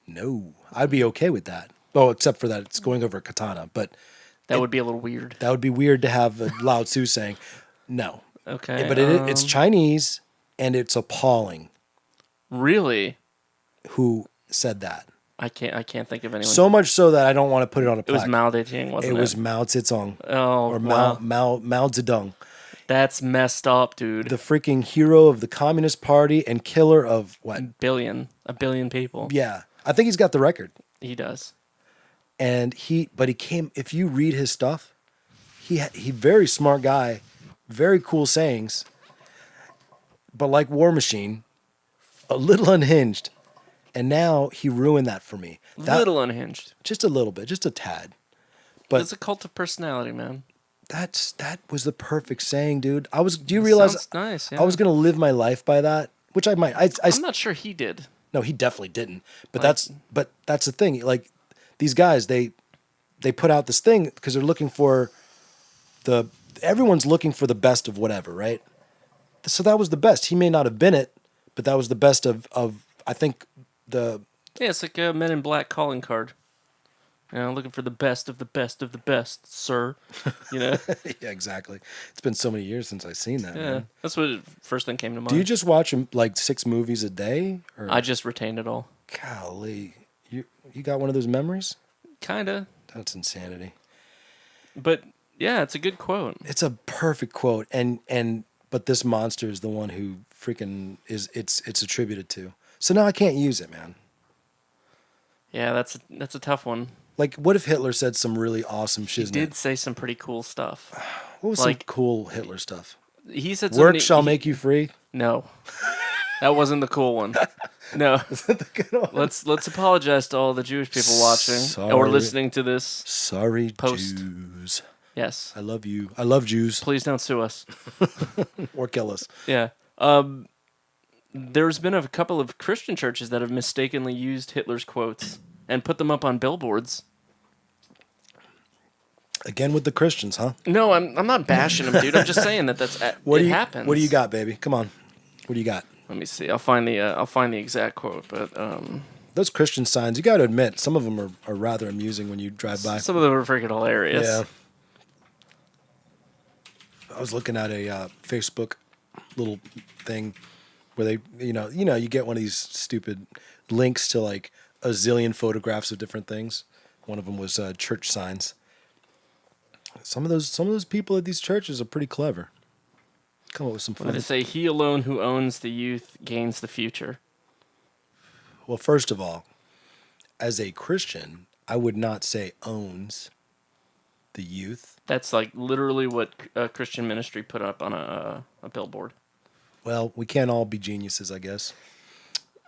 no, I'd be okay with that. Oh, except for that it's going over a katana, but That would be a little weird. that would be weird to have a Lao Tzu saying no. Okay. But it's Chinese, and it's appalling Really? who said that. I can't think of anyone. So much so that I don't want to put it on a it was plaque. Mao Zedong, wasn't It it? was Mao Zedong Oh, or wow. Mao Zedong, That's messed up, dude. the freaking hero of the Communist Party and killer of what? A billion people. Yeah, I think he's got the record. He does. And he came. If you read his stuff, he very smart guy, very cool sayings, but like War Machine, a little unhinged. And now he ruined that for me. Little unhinged. Just a little bit, just a tad. But It's a cult of personality, man. that was the perfect saying, dude. Do you realize Sounds nice. Yeah. I was gonna live my life by that? Which I might. I'm not sure he did. No, he definitely didn't. But Like- that's the thing. Like these guys, they put out this thing because they're looking for everyone's looking for the best of whatever, right? So that was the best. He may not have been it, but that was the best of I think the Yeah, it's like a Men in Black calling card. You know, looking for the best of the best of the best, sir. You know? yeah, exactly. It's been so many years since I've seen that. Yeah. Man. That's what first thing came to mind. Do you just watch like 6 movies a day? Or I just retained it all. golly, you got one of those memories? Kinda. That's insanity. But yeah, it's a good quote. It's a perfect quote, and but this monster is the one who freaking it's attributed to. So now I can't use it, man. Yeah, that's a tough one. Like, what if Hitler said some really awesome He shiznit? did say some pretty cool stuff. What was like- some cool Hitler stuff? He said Work something- shall make you free. No. That wasn't the cool one. No. Let's apologize to all the Jewish people watching Sorry. or listening to this. Sorry, Post. Jews. Yes. I love you. I love Jews. Please don't sue us. Or kill us. Yeah. There's been a couple of Christian churches that have mistakenly used Hitler's quotes and put them up on billboards. Again with the Christians, huh? No, I'm not bashing them, dude. I'm just saying that it happens. What do you got, baby? Come on. What do you got? Let me see. I'll find the exact quote, but Those Christian signs, you got to admit, some of them are rather amusing when you drive by. some of them are freaking hilarious. Yeah. I was looking at a Facebook little thing where they, you get one of these stupid links to like a zillion photographs of different things. One of them was church signs. Some of those people at these churches are pretty clever. Come up with some What fun. did it say? He alone who owns the youth gains the future. Well, first of all, as a Christian, I would not say owns the youth. That's like literally what a Christian ministry put up on a billboard. Well, we can't all be geniuses, I guess.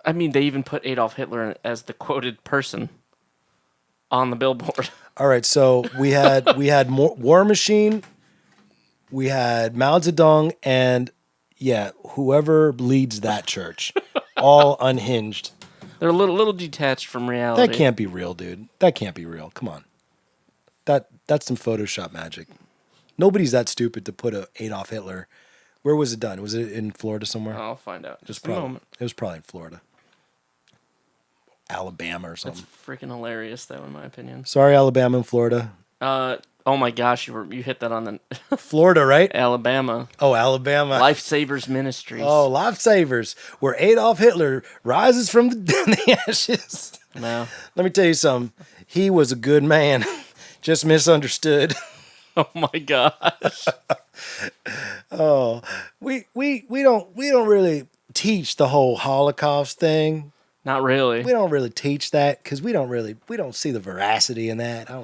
I mean, they even put Adolf Hitler as the quoted person on the billboard. All right, so we had War Machine, we had Mao Zedong, and yeah, whoever leads that church, all unhinged. They're a little detached from reality. That can't be real, dude. That can't be real. Come on, that's some Photoshop magic. Nobody's that stupid to put a Adolf Hitler. Where was it done? Was it in Florida somewhere? I'll find out. Just a probably, moment. It was probably in Florida, Alabama or That's something. freaking hilarious, though, in my opinion. Sorry, Alabama and Florida. Oh my gosh, you hit that on the Florida, right? Alabama Oh, Alabama. Lifesavers Ministries. Oh, Lifesavers, where Adolf Hitler rises from the ashes. No. Let me tell you something. He was a good man, just misunderstood. Oh my gosh. Oh, we don't really teach the whole Holocaust thing. Not really. We don't really teach that because we don't see the veracity in that. I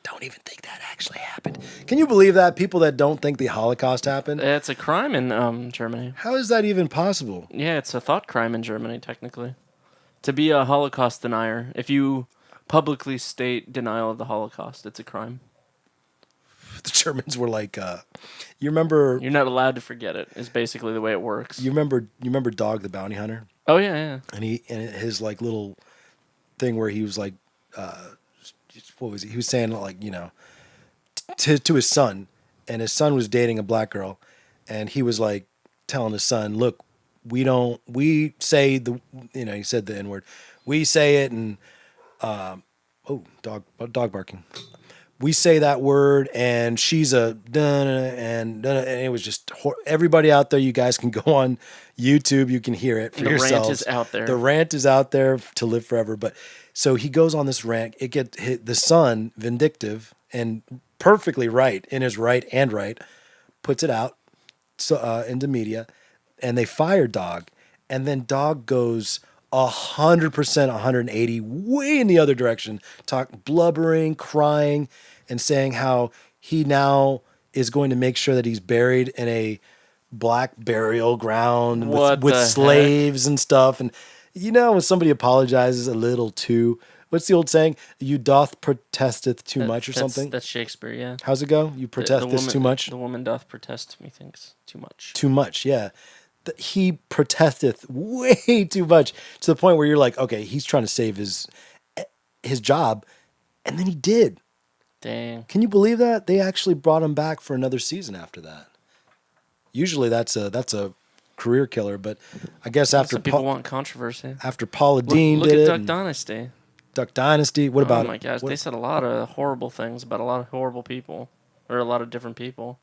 don't even think that actually happened. Can you believe that people that don't think the Holocaust happened? It's a crime in Germany. How is that even possible? Yeah, it's a thought crime in Germany, technically. To be a Holocaust denier, if you publicly state denial of the Holocaust, it's a crime. The Germans were like, you remember You're not allowed to forget it, is basically the way it works. you remember Dog the Bounty Hunter, Oh, yeah, yeah. and his like little thing where he was like, what was he? He was saying like to his son, and his son was dating a black girl, and he was like telling his son, look, we say he said the N word, we say it, and oh, dog barking. We say that word, and she's a dun and dun, and it was just everybody out there. You guys can go on YouTube, you can hear it for The yourselves. rant is out there. The rant is out there to live forever. But so he goes on this rant. It gets hit, the son, vindictive and perfectly right in his right, puts it out into media, and they fire Dog, and then Dog goes 100%, 180, way in the other direction, blubbering, crying, and saying how he now is going to make sure that he's buried in a black burial ground What with the slaves and stuff. And when somebody apologizes a little too, what's the old saying? You doth protesteth too much or something. That's Shakespeare, yeah. How's it go? You protest this too much? The woman doth protest, methinks, too much. Too much, yeah. He protesteth way too much to the point where you're like, okay, he's trying to save his job, and then he did. Dang. Can you believe that? They actually brought him back for another season after that. Usually that's a career killer, but I guess after Some people want controversy. after Paula Dean Look did at it, Duck and Dynasty. Duck Dynasty. What about Oh my gosh, what- they said a lot of horrible things about a lot of horrible people, or a lot of different people.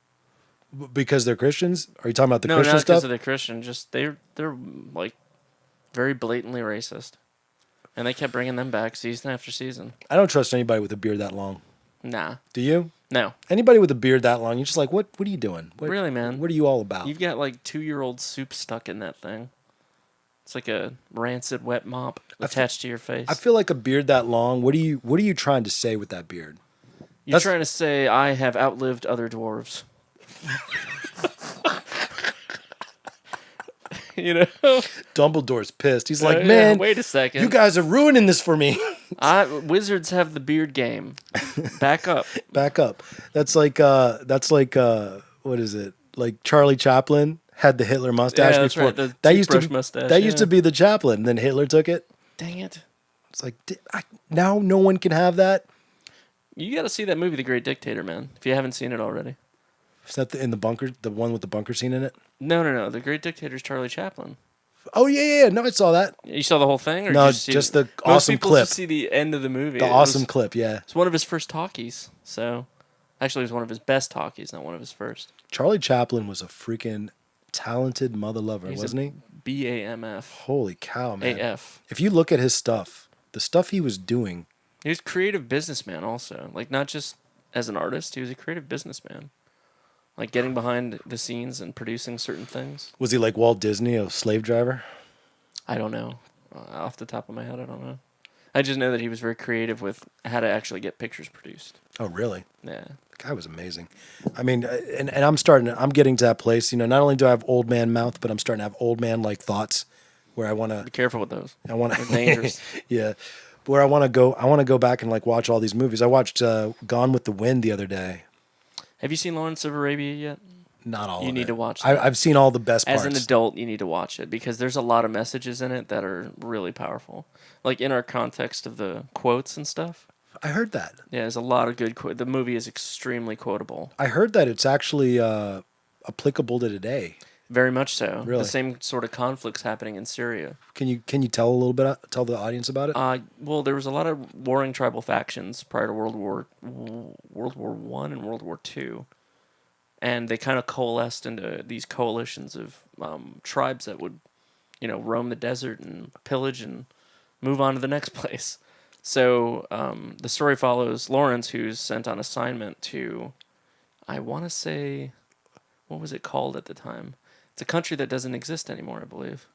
because they're Christians? Are you talking about the No, Christian not because stuff? of the Christian. Just they're like very blatantly racist, and they kept bringing them back season after season. I don't trust anybody with a beard that long. Nah, Do you? no. Anybody with a beard that long, you're just like, what are you doing? Really, man? What are you all about? You've got like 2-year-old soup stuck in that thing. It's like a rancid wet mop attached to your face. I feel like a beard that long. What are you trying to say with that beard? You're trying to say I have outlived other dwarves. You know? Dumbledore's pissed. He's like, Yeah, man, wait a second. you guys are ruining this for me. Wizards have the beard game. Back up. Back up. That's like what is it? Like Charlie Chaplin had the Hitler mustache Yeah, that's before. right, the That used to toothbrush mustache, that used yeah. to be the Chaplin. Then Hitler took it. Dang it. It's like now no one can have that. You got to see that movie, The Great Dictator, man. If you haven't seen it already. Is that in the bunker? The one with the bunker scene in it? No. The Great Dictator's Charlie Chaplin. Oh yeah. No, I saw that. You saw the whole thing, or No, did you see just it? the Most awesome people clip. just see the end of the movie. The awesome clip. Yeah. It's one of his first talkies. So, actually, it was one of his best talkies, not one of his first. Charlie Chaplin was a freaking talented mother lover, wasn't he? BAMF. Holy cow, man! AF. If you look at his stuff, the stuff he was doing. He was a creative businessman also. Like, not just as an artist, he was a creative businessman. Like, getting behind the scenes and producing certain things. Was he like Walt Disney, a slave driver? I don't know. Off the top of my head, I don't know. I just know that he was very creative with how to actually get pictures produced. Oh, really? Yeah. The guy was amazing. I mean, and I'm getting to that place, not only do I have old man mouth, but I'm starting to have old man like thoughts where I want Be to, careful with those. They're dangerous. Yeah. Where I want to go back and like watch all these movies. I watched Gone with the Wind the other day. Have you seen Lawrence of Arabia yet? Not all You of need it. to watch that. I've seen all the best parts. As an adult, you need to watch it because there's a lot of messages in it that are really powerful. Like in our context of the quotes and stuff. I heard that. Yeah, there's a lot of good The movie is extremely quotable. I heard that it's actually applicable to today. Very much so. Really? The same sort of conflicts happening in Syria. Can you tell tell the audience about it? Well, there was a lot of warring tribal factions prior to World War I and World War II. And they kind of coalesced into these coalitions of tribes that would, roam the desert and pillage and move on to the next place. So the story follows Lawrence, who's sent on assignment to, I want to say, what was it called at the time? It's a country that doesn't exist anymore, I believe.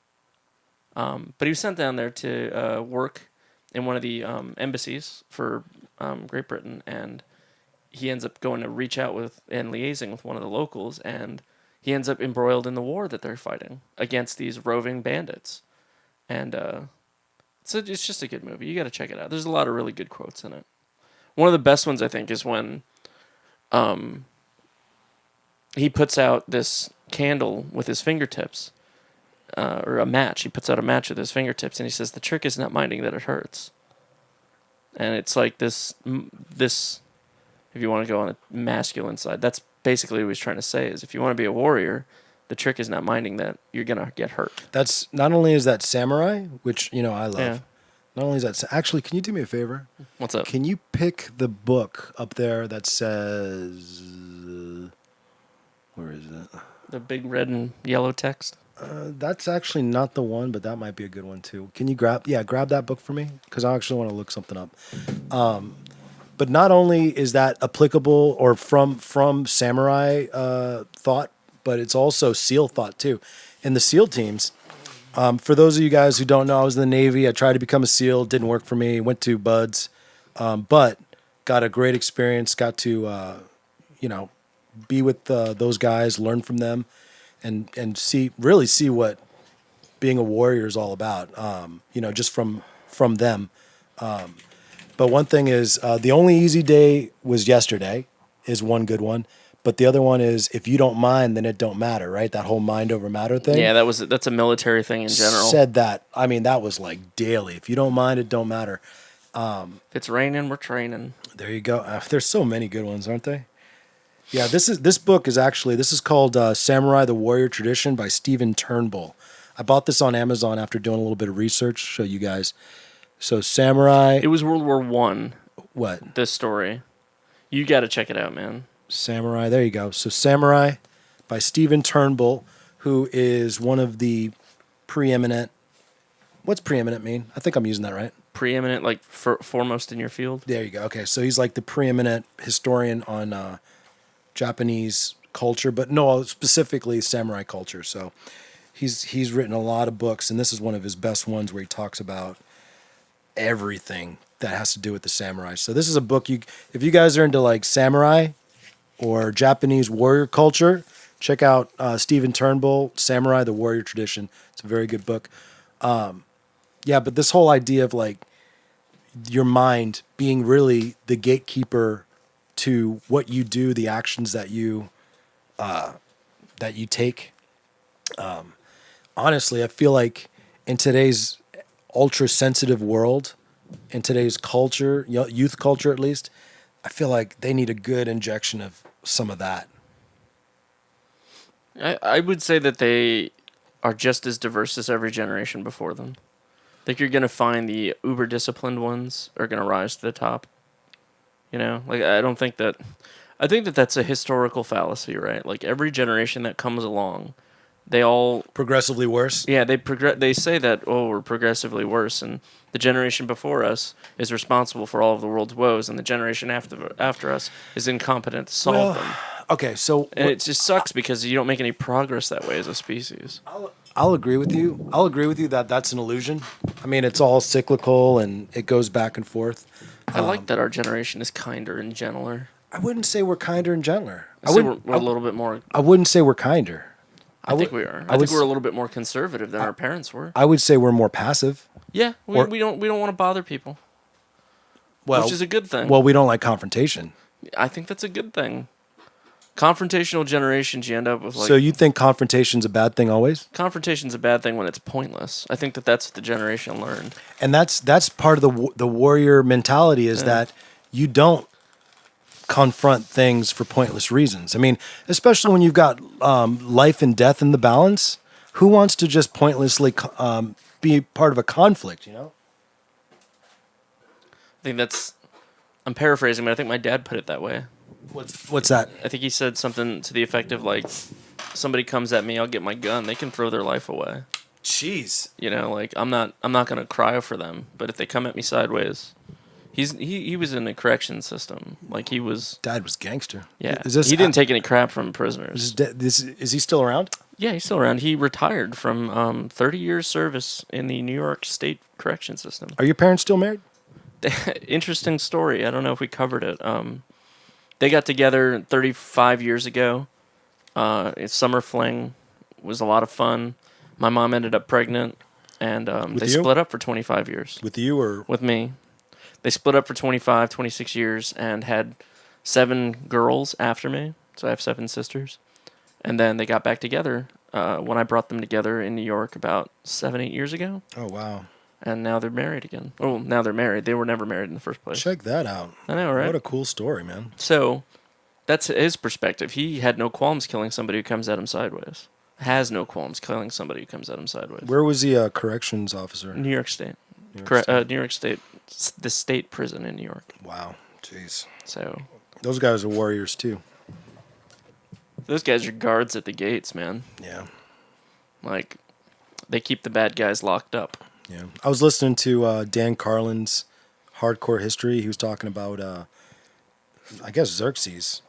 But he was sent down there to work in one of the embassies for Great Britain, and he ends up going to reach out with and liaising with one of the locals, and he ends up embroiled in the war that they're fighting against these roving bandits. And so it's just a good movie. You got to check it out. There's a lot of really good quotes in it. One of the best ones, I think, is when he puts out this candle with his fingertips, or a match. He puts out a match with his fingertips, and he says, "The trick is not minding that it hurts." And it's like this, if you want to go on the masculine side, that's basically what he's trying to say is if you want to be a warrior, the trick is not minding that you're going to get hurt. That's not only is that samurai, which, I love. Yeah. Not only is that, actually, can you do me a favor? What's up? Can you pick the book up there that says, where is it? The big red and yellow text? That's actually not the one, but that might be a good one too. Can you grab that book for me? Because I actually want to look something up. But not only is that applicable or from samurai thought, but it's also SEAL thought too. In the SEAL teams, for those of you guys who don't know, I was in the Navy. I tried to become a SEAL. Didn't work for me. Went to BUDS, but got a great experience. Got to, be with those guys, learn from them, and see what being a warrior is all about. Just from them. But one thing is, the only easy day was yesterday, is one good one. But the other one is, if you don't mind, then it don't matter, right? That whole mind over matter thing. Yeah, that's a military thing in general. Said that. I mean, that was like daily. If you don't mind, it don't matter. If it's raining, we're training. There you go. There's so many good ones, aren't they? Yeah, this book is called Samurai: The Warrior Tradition by Stephen Turnbull. I bought this on Amazon after doing a little bit of research. Show you guys. So Samurai. It was World War One. What? This story. You got to check it out, man. Samurai. There you go. So Samurai by Stephen Turnbull, who is one of the preeminent. What's preeminent mean? I think I'm using that right. Preeminent, like foremost in your field. There you go. Okay, so he's like the preeminent historian on Japanese culture, but no, specifically samurai culture. So he's written a lot of books, and this is one of his best ones where he talks about everything that has to do with the samurai. So this is a book if you guys are into like samurai or Japanese warrior culture, check out Stephen Turnbull, Samurai: The Warrior Tradition. It's a very good book. Yeah, but this whole idea of like your mind being really the gatekeeper to what you do, the actions that you take. Honestly, I feel like in today's ultra sensitive world, in today's culture, youth culture at least, I feel like they need a good injection of some of that. I would say that they are just as diverse as every generation before them. I think you're going to find the uber disciplined ones are going to rise to the top. I think that that's a historical fallacy, right? Like every generation that comes along, they all progressively worse. Yeah, they say that we're progressively worse, and the generation before us is responsible for all of the world's woes, and the generation after us is incompetent to solve them. Okay, so it just sucks because you don't make any progress that way as a species. I'll agree with you. I'll agree with you that that's an illusion. I mean, it's all cyclical and it goes back and forth. I like that our generation is kinder and gentler. I wouldn't say we're kinder and gentler. We're a little bit more. I wouldn't say we're kinder. I think we are. I think we're a little bit more conservative than our parents were. I would say we're more passive. Yeah, we don't want to bother people. Which is a good thing. Well, we don't like confrontation. I think that's a good thing. Confrontational generations, you end up with like. So you think confrontation's a bad thing always? Confrontation's a bad thing when it's pointless. I think that's what the generation learned. And that's part of the warrior mentality is that you don't confront things for pointless reasons. I mean, especially when you've got life and death in the balance. Who wants to just pointlessly be part of a conflict? I think I'm paraphrasing, but I think my dad put it that way. What's that? I think he said something to the effect of like, somebody comes at me, I'll get my gun. They can throw their life away. Jeez. Like I'm not gonna cry for them, but if they come at me sideways, He was in the correction system. Like he was. Dad was gangster. Yeah. Is this He didn't take any crap from prisoners. is he still around? Yeah, he's still around. He retired from 30 years service in the New York State correction system. Are your parents still married? Interesting story. I don't know if we covered it. They got together 35 years ago. It's summer fling. Was a lot of fun. My mom ended up pregnant, and they you? split up for 25 years. With you or With me. They split up for 25, 26 years and had 7 girls after me. So I have 7 sisters. And then they got back together when I brought them together in New York about 7, 8 years ago. Oh, wow. And now they're married again. Oh, now they're married. They were never married in the first place. Check that out. I know, right? What a cool story, man. So that's his perspective. He had no qualms killing somebody who comes at him sideways. Has no qualms killing somebody who comes at him sideways. Where was he a corrections officer? New York State. New York State. The state prison in New York. Wow. Jeez. So Those guys are warriors, too. those guys are guards at the gates, man. Yeah. Like, they keep the bad guys locked up. Yeah. I was listening to Dan Carlin's Hardcore History. He was talking about, I guess, Xerxes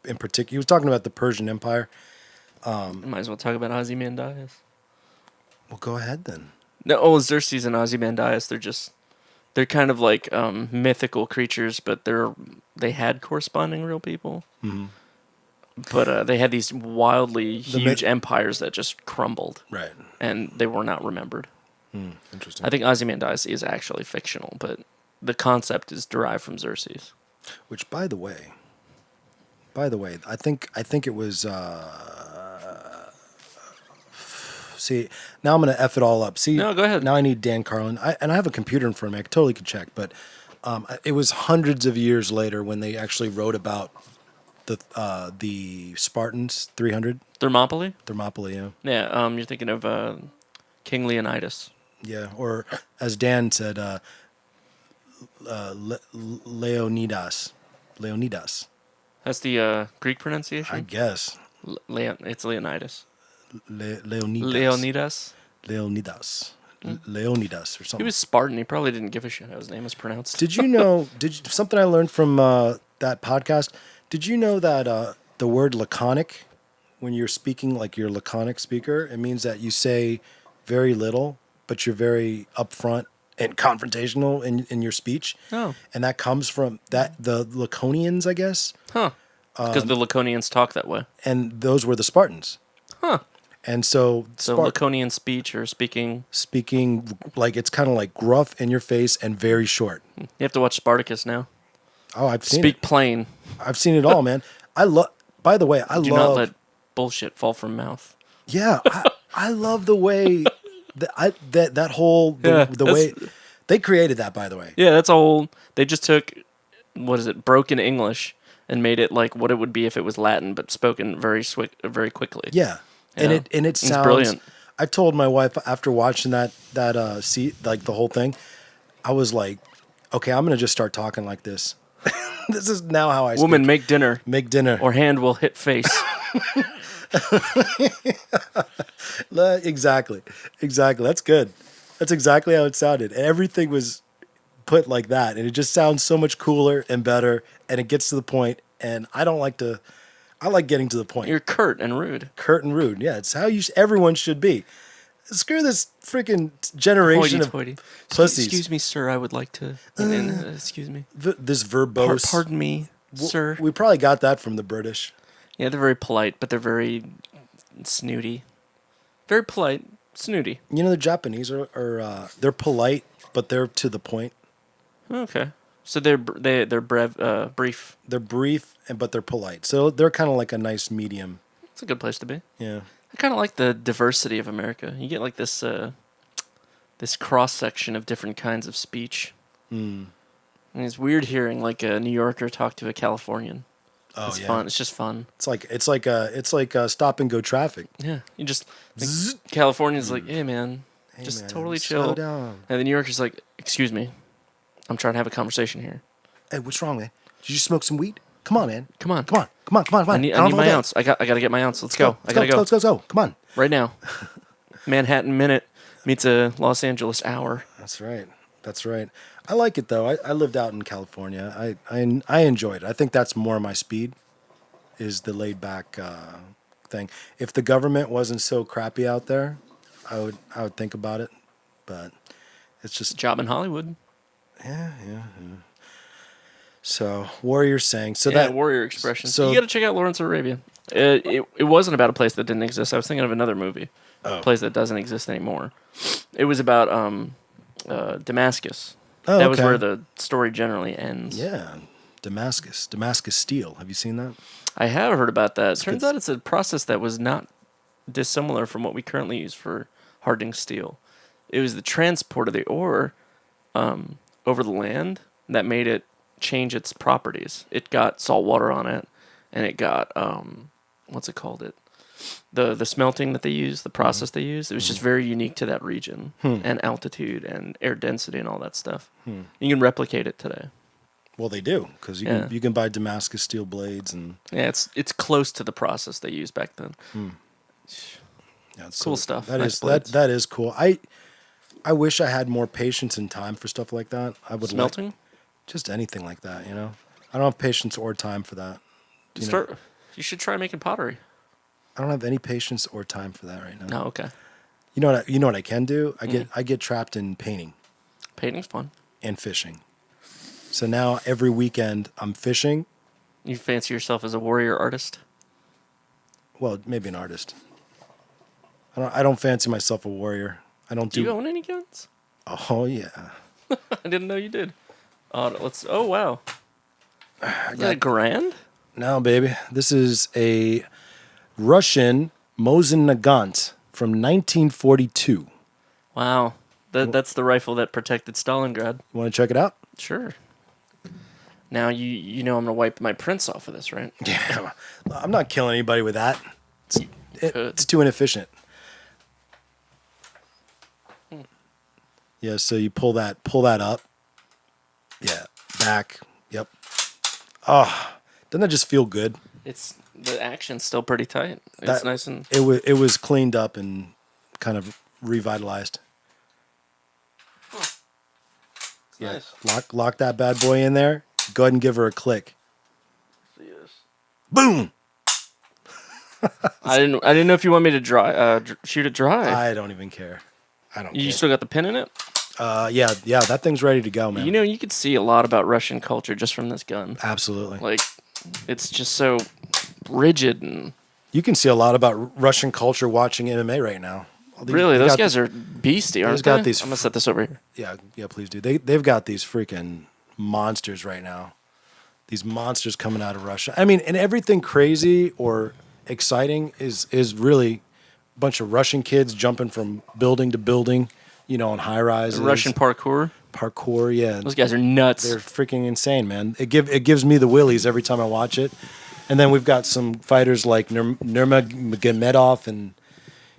in particular. He was talking about the Persian Empire. Might as well talk about Ozymandias. Well, go ahead then. No, Xerxes and Ozymandias, they're kind of like mythical creatures, but they had corresponding real people. Mm-hmm. But they had these wildly huge empires that just crumbled. Right. And they were not remembered. Interesting. I think Ozymandias is actually fictional, but the concept is derived from Xerxes. Which, by the way, I think it was. See, now I'm gonna f it all up. See, No, go ahead. Now I need Dan Carlin. I have a computer in front of me. I totally could check, but it was hundreds of years later when they actually wrote about the Spartans 300 Thermopylae? Thermopylae. Yeah, Yeah, you're thinking of King Leonidas. yeah, or as Dan said, Leonidas. That's the Greek pronunciation? I guess It's Leonidas. Leonidas. Leonidas or something. He was Spartan. He probably didn't give a shit how his name was pronounced. Did you know? Something I learned from that podcast? Did you know that the word laconic, when you're speaking like you're a laconic speaker, it means that you say very little, but you're very upfront and confrontational in your speech. Oh. And that comes from the Laconians, I guess. Huh. Because the Laconians talk that way. And those were the Spartans. Huh. And so Laconian speech or speaking like it's kind of like gruff in your face and very short. You have to watch Spartacus now. Oh, I've seen Speak it. plain. I've seen it all, man. By the way, Do not let bullshit fall from mouth. Yeah, I love the way that whole the way they created that. By the way, Yeah, that's all. They just took broken English and made it like what it would be if it was Latin, but spoken very quickly. yeah, and it sounds brilliant. I told my wife after watching that like the whole thing, I was like, okay, I'm gonna just start talking like this. This is now how I speak. Woman, make dinner. Make dinner. Or hand will hit face. Exactly. That's good. That's exactly how it sounded. And everything was put like that, and it just sounds so much cooler and better, and it gets to the point. And I like getting to the point. You're curt and rude. Curt and rude. Yeah, it's how everyone should be. Screw this freaking generation of pussies. Excuse me, sir. I would like to. Excuse me. This verbose. Pardon me, sir. We probably got that from the British. Yeah, they're very polite, but they're very snooty. Very polite, snooty. You know, the Japanese are they're polite, but they're to the point. Okay, so they're brief. They're brief, but they're polite. So they're kind of like a nice medium. It's a good place to be. Yeah. I kind of like the diversity of America. You get like this cross section of different kinds of speech. And it's weird hearing like a New Yorker talk to a Californian. Oh, it's yeah. fun. It's just fun. It's like stop and go traffic. Yeah, you just California's like, hey man, just totally chill. Slow down. And the New Yorker's like, excuse me, I'm trying to have a conversation here. Hey, what's wrong, man? Did you smoke some weed? Come on, man. Come on. I need my ounce. I gotta get my ounce. Let's go. I gotta go. Let's go. Come on. Right now. Manhattan minute meets a Los Angeles hour. That's right. That's right. I like it though. I lived out in California. I enjoyed it. I think that's more my speed. Is the laid back thing. If the government wasn't so crappy out there, I would think about it. But it's just Job in Hollywood. yeah. So Warrior saying so Yeah, that warrior expressions. so- You got to check out Lawrence of Arabia. It wasn't about a place that didn't exist. I was thinking of another movie, a place that doesn't exist anymore. It was about Damascus. Oh, That was okay. where the story generally ends. yeah, Damascus Steel. Have you seen that? I have heard about that. Turns good. out it's a process that was not dissimilar from what we currently use for hardening steel. It was the transport of the ore over the land that made it change its properties. It got salt water on it, and it got what's it called? The smelting that they use, the process they use. It was just very unique to that region and altitude and air density and all that stuff. You can replicate it today. Well, they do because you can buy Damascus steel blades and Yeah, it's close to the process they used back then. yeah, Cool stuff. That Nice is blades. that is cool. I wish I had more patience and time for stuff like that. I would Smelting? like just anything like that. I don't have patience or time for that. You should try making pottery. I don't have any patience or time for that right now. No, okay. You know what I can do? I get trapped in painting Painting's fun. and fishing. So now every weekend I'm fishing. You fancy yourself as a warrior artist? Well, maybe an artist. I don't fancy myself a warrior. I don't Do do. you own any guns? Oh yeah. I didn't know you did. Oh wow. Is that a grand? No, baby. This is a Russian Mosin Nagant from 1942. Wow. That's the rifle that protected Stalingrad. You want to check it out? Sure. Now you know I'm gonna wipe my prints off of this, right? Yeah. I'm not killing anybody with that. could. It's too inefficient. Yeah, so you pull that up. Yeah, back. Yep. Oh, doesn't that just feel good? The action's still pretty tight. It's That- nice and It was cleaned up and kind of revitalized. Yeah, nice. lock that bad boy in there. Go ahead and give her a click. Yes. Boom. I didn't know if you want me to shoot it dry. I don't even care. I don't You care. still got the pin in it? Yeah, that thing's ready to go, man. You know, you could see a lot about Russian culture just from this gun. Absolutely. Like, it's just so rigid and You can see a lot about Russian culture watching MMA right now. really, They those got guys are beastie, aren't got they? these I'm gonna set this over here. Yeah, please do. They've got these freaking monsters right now. These monsters coming out of Russia. I mean, and everything crazy or exciting is really a bunch of Russian kids jumping from building to building, on high rises. Russian parkour. parkour, yeah. Those guys are nuts. They're freaking insane, man. It gives me the willies every time I watch it. And then we've got some fighters like Nurmagomedov, and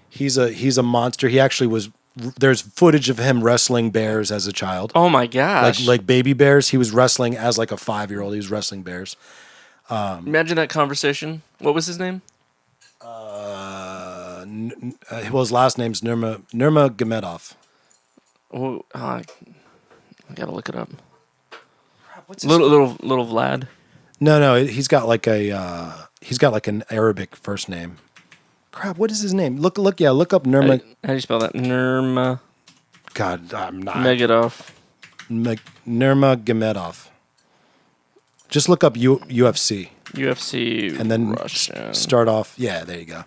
he's a monster. He actually was. There's footage of him wrestling bears as a child. Oh my gosh! Like baby bears. He was wrestling as like a 5-year-old. He was wrestling bears. Imagine that conversation. What was his name? Well, his last name's Nurmagomedov. Oh, I gotta look it up. What's his Little Vlad. No, he's got like an Arabic first name. Crap, what is his name? Look up Nurma. How do you spell that? Nurmagomedov. God, I'm not. Nurmagomedov. Just look up UFC UFC. and then Russian. start off. Yeah, there you go.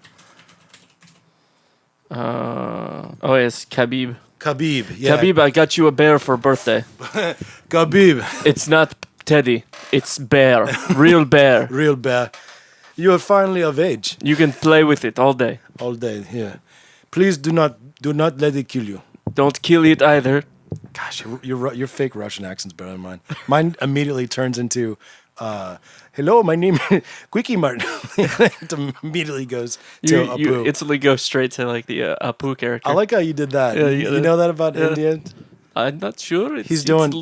It's Khabib. Khabib. Yeah. Khabib, I got you a bear for birthday. Khabib. It's not Teddy. It's bear. Real bear. Real bear. You are finally of age. You can play with it all day. All day. Yeah. Please do not let it kill you. Don't kill it either. Gosh, your fake Russian accent's better than mine. Mine immediately turns into, hello, my name is Quickie Martin. It immediately goes to You Apu. instantly go straight to like the Apu character. I like how you did that. Yeah, You know that about yeah. Indians? I'm not sure. He's doing-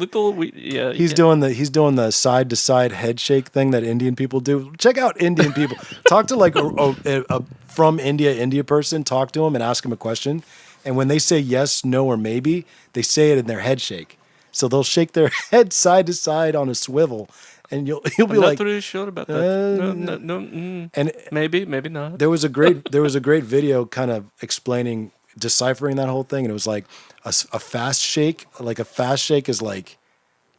Yeah. He's doing the side to side head shake thing that Indian people do. Check out Indian people. Talk to like a from India person. Talk to them and ask them a question. And when they say yes, no, or maybe, they say it in their head shake. So they'll shake their head side to side on a swivel, and you'll be I'm like, not really sure about that. No, and maybe not. there was a great video kind of explaining, deciphering that whole thing, and it was like a fast shake. Like a fast shake is like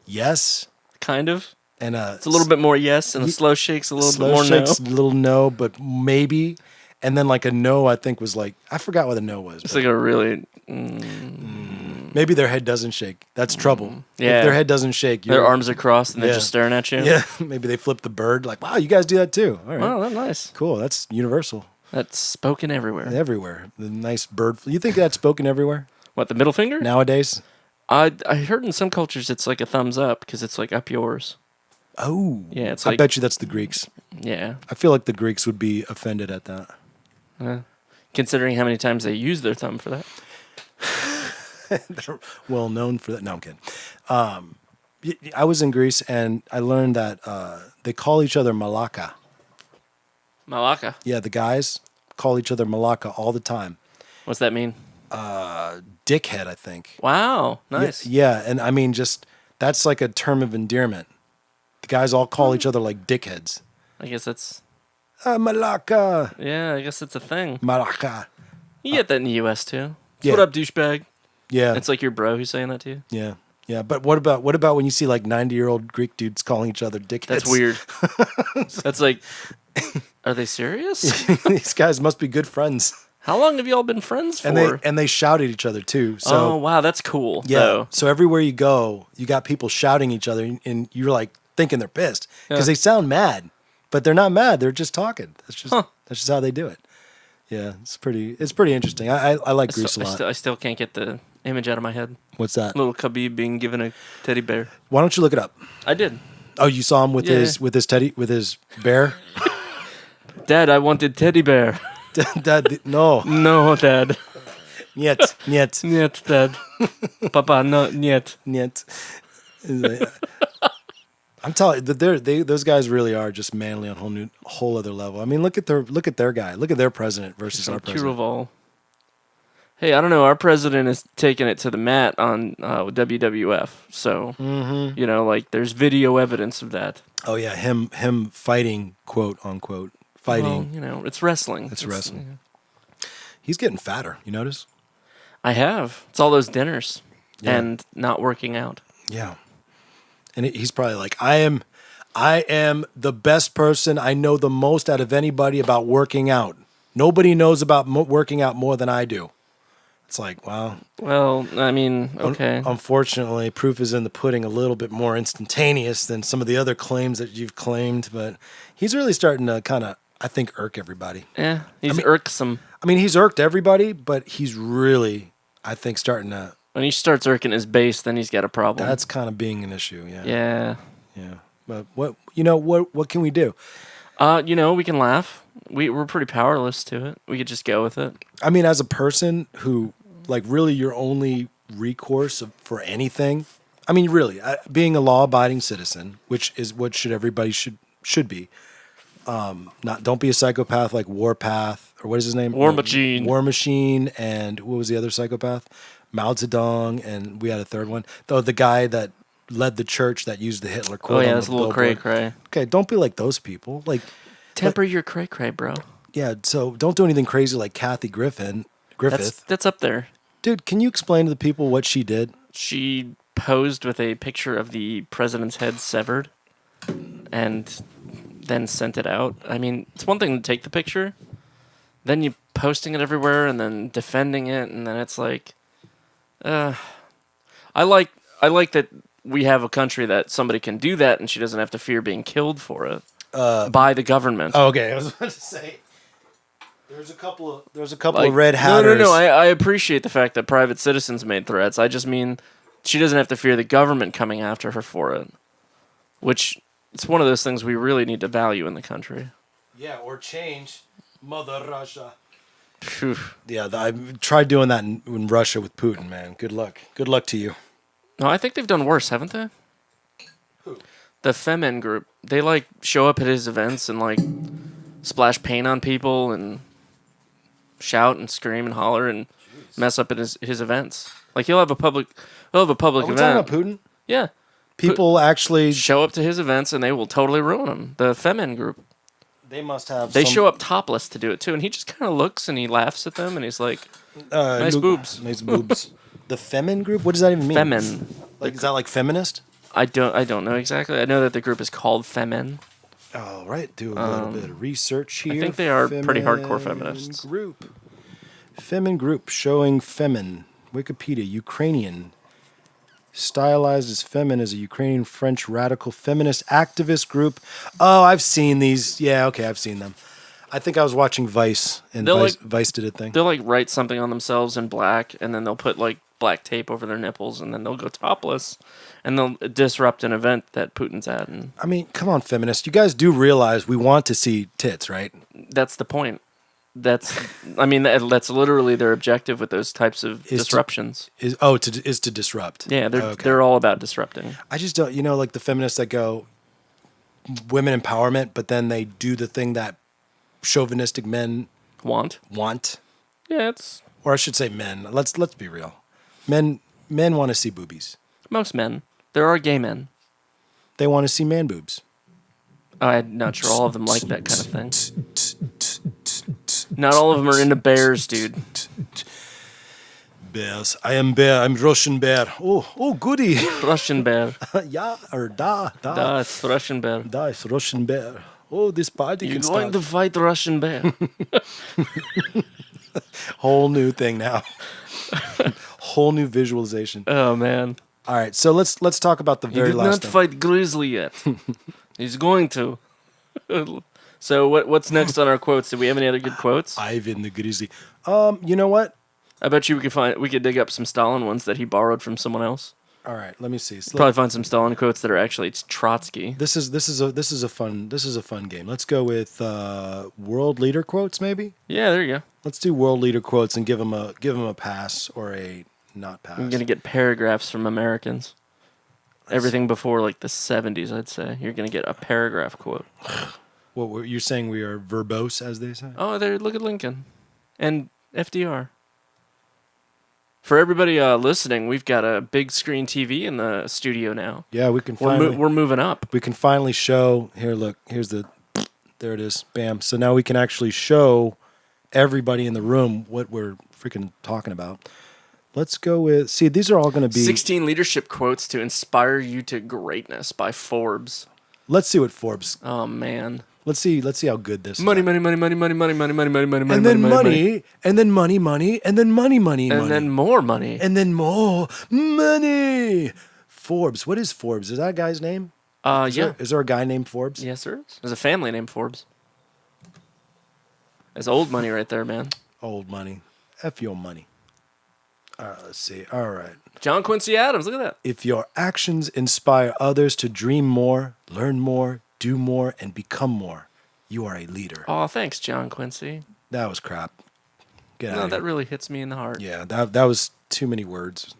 yes, Kind of. and It's a little bit more yes, and a slow shake's a little slow bit more no. shake's a little no, but maybe. And then like a no, I think was like, I forgot what the no was. It's but like a really. maybe their head doesn't shake. That's trouble. Yeah. If their head doesn't shake, Their arms are crossed and they're Yeah. just staring at you. Yeah, maybe they flip the bird. Like, wow, you guys do that too. All right, Oh, that's nice. cool. That's universal, That's spoken everywhere. everywhere. The nice bird. You think that's spoken everywhere What, the middle finger? nowadays? I heard in some cultures it's like a thumbs up because it's like up yours. Oh, Yeah, it's I like- bet you that's the Greeks. Yeah. I feel like the Greeks would be offended at that. Considering how many times they use their thumb for that. They're well known for that. No, I'm kidding. I was in Greece and I learned that they call each other Malaka. Malaka. Yeah, the guys call each other Malaka all the time. What's that mean? Dickhead, I think. Wow. Nice. Yeah, and I mean, just that's like a term of endearment. The guys all call each other like dickheads. I guess that's. Malaka, Yeah, I guess it's a thing. Malaka. You get that in the U.S. too. Yeah. What up, douchebag? Yeah, It's like your bro who's saying that to you. yeah, yeah. But what about when you see like 90-year-old Greek dudes calling each other dickheads? That's weird. That's like, are they serious? These guys must be good friends, How long have y'all been friends for? and they shout at each other too. So oh, wow, that's cool. yeah, though. so everywhere you go, you got people shouting at each other, and you're like thinking they're pissed because Yeah. they sound mad, but they're not mad. They're just talking. That's just how they do it. Yeah, it's pretty interesting. I like Greece a lot. I still can't get the image out of my head. What's that? Little Khabib being given a teddy bear. Why don't you look it up? I did. Oh, you saw him with Yeah. his bear? Dad, I wanted teddy bear. Dad, no. No, Dad. Niet. Niet, Dad. Papa, no, niet. Niet. I'm telling you, those guys really are just manly on a whole other level. I mean, look at their guy. Look at their president versus our president. Kiroval. Hey, I don't know. Our president is taking it to the mat on WWF. So, Mm-hmm. you know, like there's video evidence of that. Oh yeah, him fighting, quote unquote, fighting. Well, you know, it's wrestling. It's wrestling. He's getting fatter. You notice? I have. It's all those dinners Yeah. and not working out. Yeah. And he's probably like, I am the best person. I know the most out of anybody about working out. Nobody knows about working out more than I do. It's like, wow. Well, I mean, okay. Unfortunately, proof is in the pudding, a little bit more instantaneous than some of the other claims that you've claimed. But he's really starting to kind of, I think, irk everybody. Yeah, he's irksome. I mean, he's irked everybody, but he's really, I think, starting to. When he starts irking his base, then he's got a problem. That's kind of being an issue. Yeah. Yeah. Yeah. But what can we do? You know, we can laugh. We're pretty powerless to it. We could just go with it. I mean, as a person who, like, really your only recourse for anything, I mean, really, being a law-abiding citizen, which is what everybody should be. Don't be a psychopath like Warpath, or what is his name? War Machine. War Machine, and what was the other psychopath? Mao Zedong, and we had a third one. Though the guy that led the church that used the Hitler quote. Oh yeah, on that's the a little billboard. cray-cray. Okay, don't be like those people. Like, Temper your cray-cray, bro. yeah, so don't do anything crazy like Kathy Griffith. That's up there. Dude, can you explain to the people what she did? She posed with a picture of the president's head severed and then sent it out. I mean, it's one thing to take the picture, then you posting it everywhere and then defending it, and then it's like, I like that we have a country that somebody can do that and she doesn't have to fear being killed for it by the government. Oh, okay, I was about to say there's a couple Like, of red hatters. No. I appreciate the fact that private citizens made threats. I just mean she doesn't have to fear the government coming after her for it, which it's one of those things we really need to value in the country. Yeah, or change, Mother Russia. Phew. Yeah, I tried doing that in Russia with Putin, man. Good luck. Good luck to you. No, I think they've done worse, haven't they? Who? The Femen group. They like show up at his events and like splash paint on people and shout and scream and holler and mess up at his events. Like he'll have a public Are we talking event. about Putin? Yeah. People actually Show up to his events and they will totally ruin him. The Femin group. they must have. They some, show up topless to do it too, and he just kind of looks and he laughs at them and he's like, nice look- boobs. Nice boobs. The Femin group. What does that even mean? Femin. Like is that like feminist? I don't know exactly. I know that the group is called Femin. All right, do a little bit of research here. think they are pretty hardcore feminists. Group. Femin group showing Femin. Wikipedia, Ukrainian. Stylized as Femin is a Ukrainian French radical feminist activist group. Oh, I've seen these. Yeah, okay, I've seen them. I think I was watching Vice, and They'll, Vice did a thing. They'll like write something on themselves in black, and then they'll put like black tape over their nipples, and then they'll go topless, and they'll disrupt an event that Putin's at, and I mean, come on, feminists. You guys do realize we want to see tits, right? that's the point. That's that's literally their objective with those types of disruptions. Is to disrupt. Yeah, Okay. they're all about disrupting. I just don't, like the feminists that go women empowerment, but then they do the thing that chauvinistic men Want? Yeah, it's or I should say men. Let's be real. Men want to see boobies. most men. There are gay men. They want to see man boobs. I'm not sure all of them like that kind of thing. Not all of them are into bears, dude. Bears. I am bear. I'm Russian bear. Oh, goody. Russian bear. Yeah, or da. Da, it's Russian bear. Da is Russian bear. Oh, this party You're can going start. to fight Russian bear. Whole new thing now. Whole new visualization. Oh man. All right, so let's talk about the He very did last not thing. fight Grizzly yet. He's going to. So what's next on our quotes? Do we have any other good quotes? Ivan the Grizzly. You know what? I bet you we could dig up some Stalin ones that he borrowed from someone else. All right, let me see. So Probably find some Stalin quotes that are actually Trotsky. this is a fun game. Let's go with world leader quotes, maybe. Yeah, there you go. Let's do world leader quotes and give them a pass or a not pass. You're gonna get paragraphs from Americans. Everything before like the 70s, I'd say. You're gonna get a paragraph quote. You're saying we are verbose, as they say. Oh, there! Look at Lincoln, and FDR. For everybody listening, we've got a big screen TV in the studio now. Yeah, we can finally We're moving up. we can finally show. Here, look. There it is. Bam. So now we can actually show everybody in the room what we're freaking talking about. Let's go with. See, these are all going to be. 16 leadership quotes to inspire you to greatness by Forbes. Let's see what Forbes. Oh man. Let's see how good this. Money, is. money, money, money, money, money, money, money, money, money, And then money, and then money, and then money, and then more money. and then more money. Forbes. What is Forbes? Is that a guy's name? Yeah. Is there a guy named Forbes? Yes, sir. There's a family named Forbes. That's old money right there, man. Old money. F your money. All right, let's see. All right. John Quincy Adams. Look at that. If your actions inspire others to dream more, learn more, do more, and become more, you are a leader. Oh, thanks, John Quincy. That was crap. Get No, out of that here. really hits me in the heart. Yeah, that was too many words.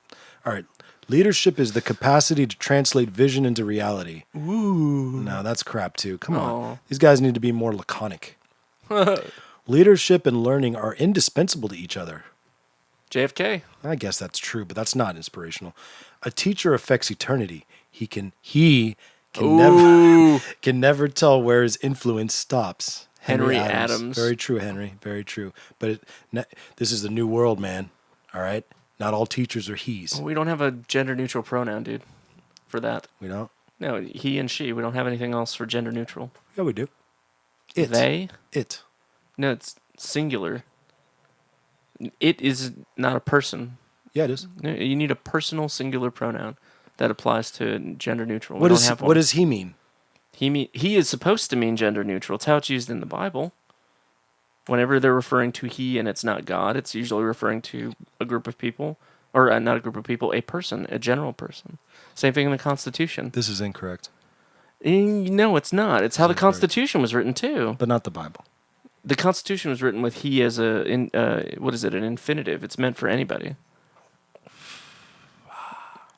All right. Leadership is the capacity to translate vision into reality. Ooh. No, that's crap too. Come Aw. on. These guys need to be more laconic. Leadership and learning are indispensable to each other. JFK. I guess that's true, but that's not inspirational. A teacher affects eternity. He can Ooh. never tell where his influence stops. Henry Adams. Very true, Henry. Very true. But this is the new world, man. All right? Not all teachers are he's. We don't have a gender neutral pronoun, dude, for that. We don't? No, he and she. We don't have anything else for gender neutral. Yeah, we do. It. They? It. No, it's singular. It is not a person. Yeah, it is. No, you need a personal singular pronoun that applies to gender neutral. We What don't have one. does he mean? He is supposed to mean gender neutral. It's how it's used in the Bible. Whenever they're referring to he and it's not God, it's usually referring to a group of people, or not a group of people, a person, a general person. Same thing in the Constitution. This is incorrect, No, it's not. It's how the incorrect. Constitution was written too. but not the Bible. The Constitution was written with he as an infinitive. It's meant for anybody.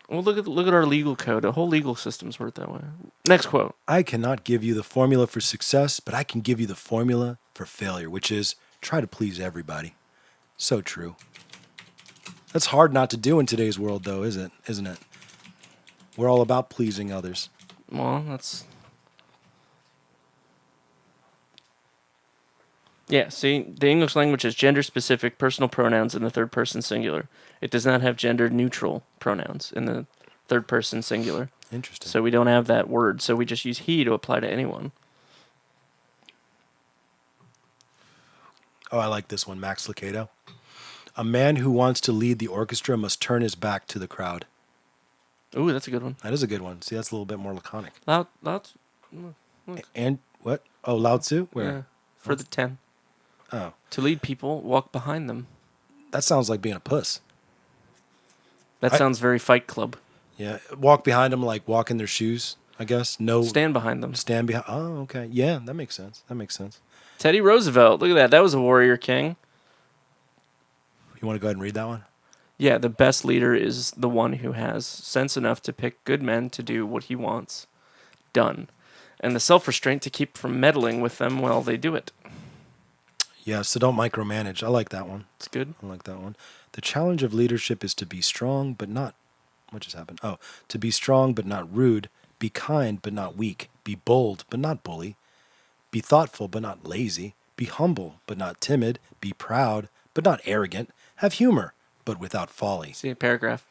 Well, look at our legal code. The whole legal system's worked that way. Next quote. I cannot give you the formula for success, but I can give you the formula for failure, which is try to please everybody. So true. That's hard not to do in today's world, though, isn't it? We're all about pleasing others. Well, that's... Yeah, see, the English language has gender-specific personal pronouns in the third person singular. It does not have gender-neutral pronouns in the third person singular. Interesting. So we don't have that word, so we just use he to apply to anyone. Oh, I like this one, Max Lucado. A man who wants to lead the orchestra must turn his back to the crowd. Ooh, that's a good one. That is a good one. See, that's a little bit more laconic. Loud. And what? Oh, Lao Tzu? Where? Yeah, for the 10. Oh, To lead people, walk behind them. that sounds like being a puss. That sounds very Fight Club. Yeah, walk behind them like walk in their shoes, I guess. No, Stand behind them. stand behind. Oh, okay. Yeah, that makes sense. That makes sense. Teddy Roosevelt. Look at that. That was a warrior king. You want to go ahead and read that one? Yeah, the best leader is the one who has sense enough to pick good men to do what he wants done, and the self-restraint to keep from meddling with them while they do it. Yeah, so don't micromanage. I like that one. It's good. I like that one. The challenge of leadership is to be strong, but not... What just happened? Oh, to be strong, but not rude. Be kind, but not weak. Be bold, but not bully. Be thoughtful, but not lazy. Be humble, but not timid. Be proud, but not arrogant. Have humor, but without folly. See a paragraph.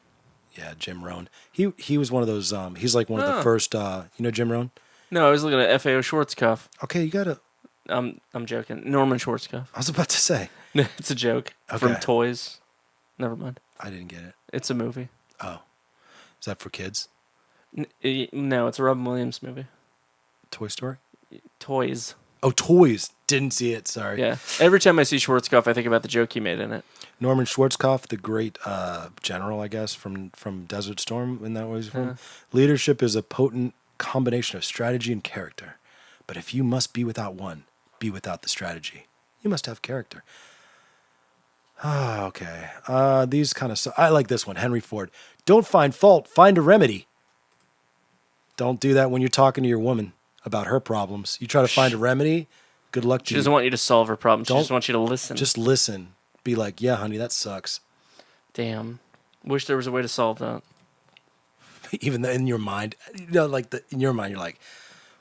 Yeah, Jim Rohn. He was one of those... he's like one of the Oh. first... Jim Rohn? No, I was looking at FAO Schwarzkopf. Okay, you gotta... I'm joking. Norman Schwarzkopf. I was about to say. It's a joke from Okay. Toys. Never mind. I didn't get it. It's a movie. Oh. Is that for kids? No, it's a Robin Williams movie. Toy Story? Toys. Oh, Toys. Didn't see it. Sorry. Yeah. Every time I see Schwarzkopf, I think about the joke he made in it. Norman Schwarzkopf, the great general, I guess, from Desert Storm. Isn't that what he's from? Yeah. Leadership is a potent combination of strategy and character. But if you must be without one, be without the strategy. You must have character. Ah, okay. These kind of... I like this one. Henry Ford. Don't find fault. Find a remedy. Don't do that when you're talking to your woman about her problems. You try to find a remedy, good luck to She you. doesn't want you to solve her problem. She Don't- just wants you to listen. Just listen. Be like, yeah, honey, that sucks. Damn. Wish there was a way to solve that. Even though in your mind, in your mind, you're like,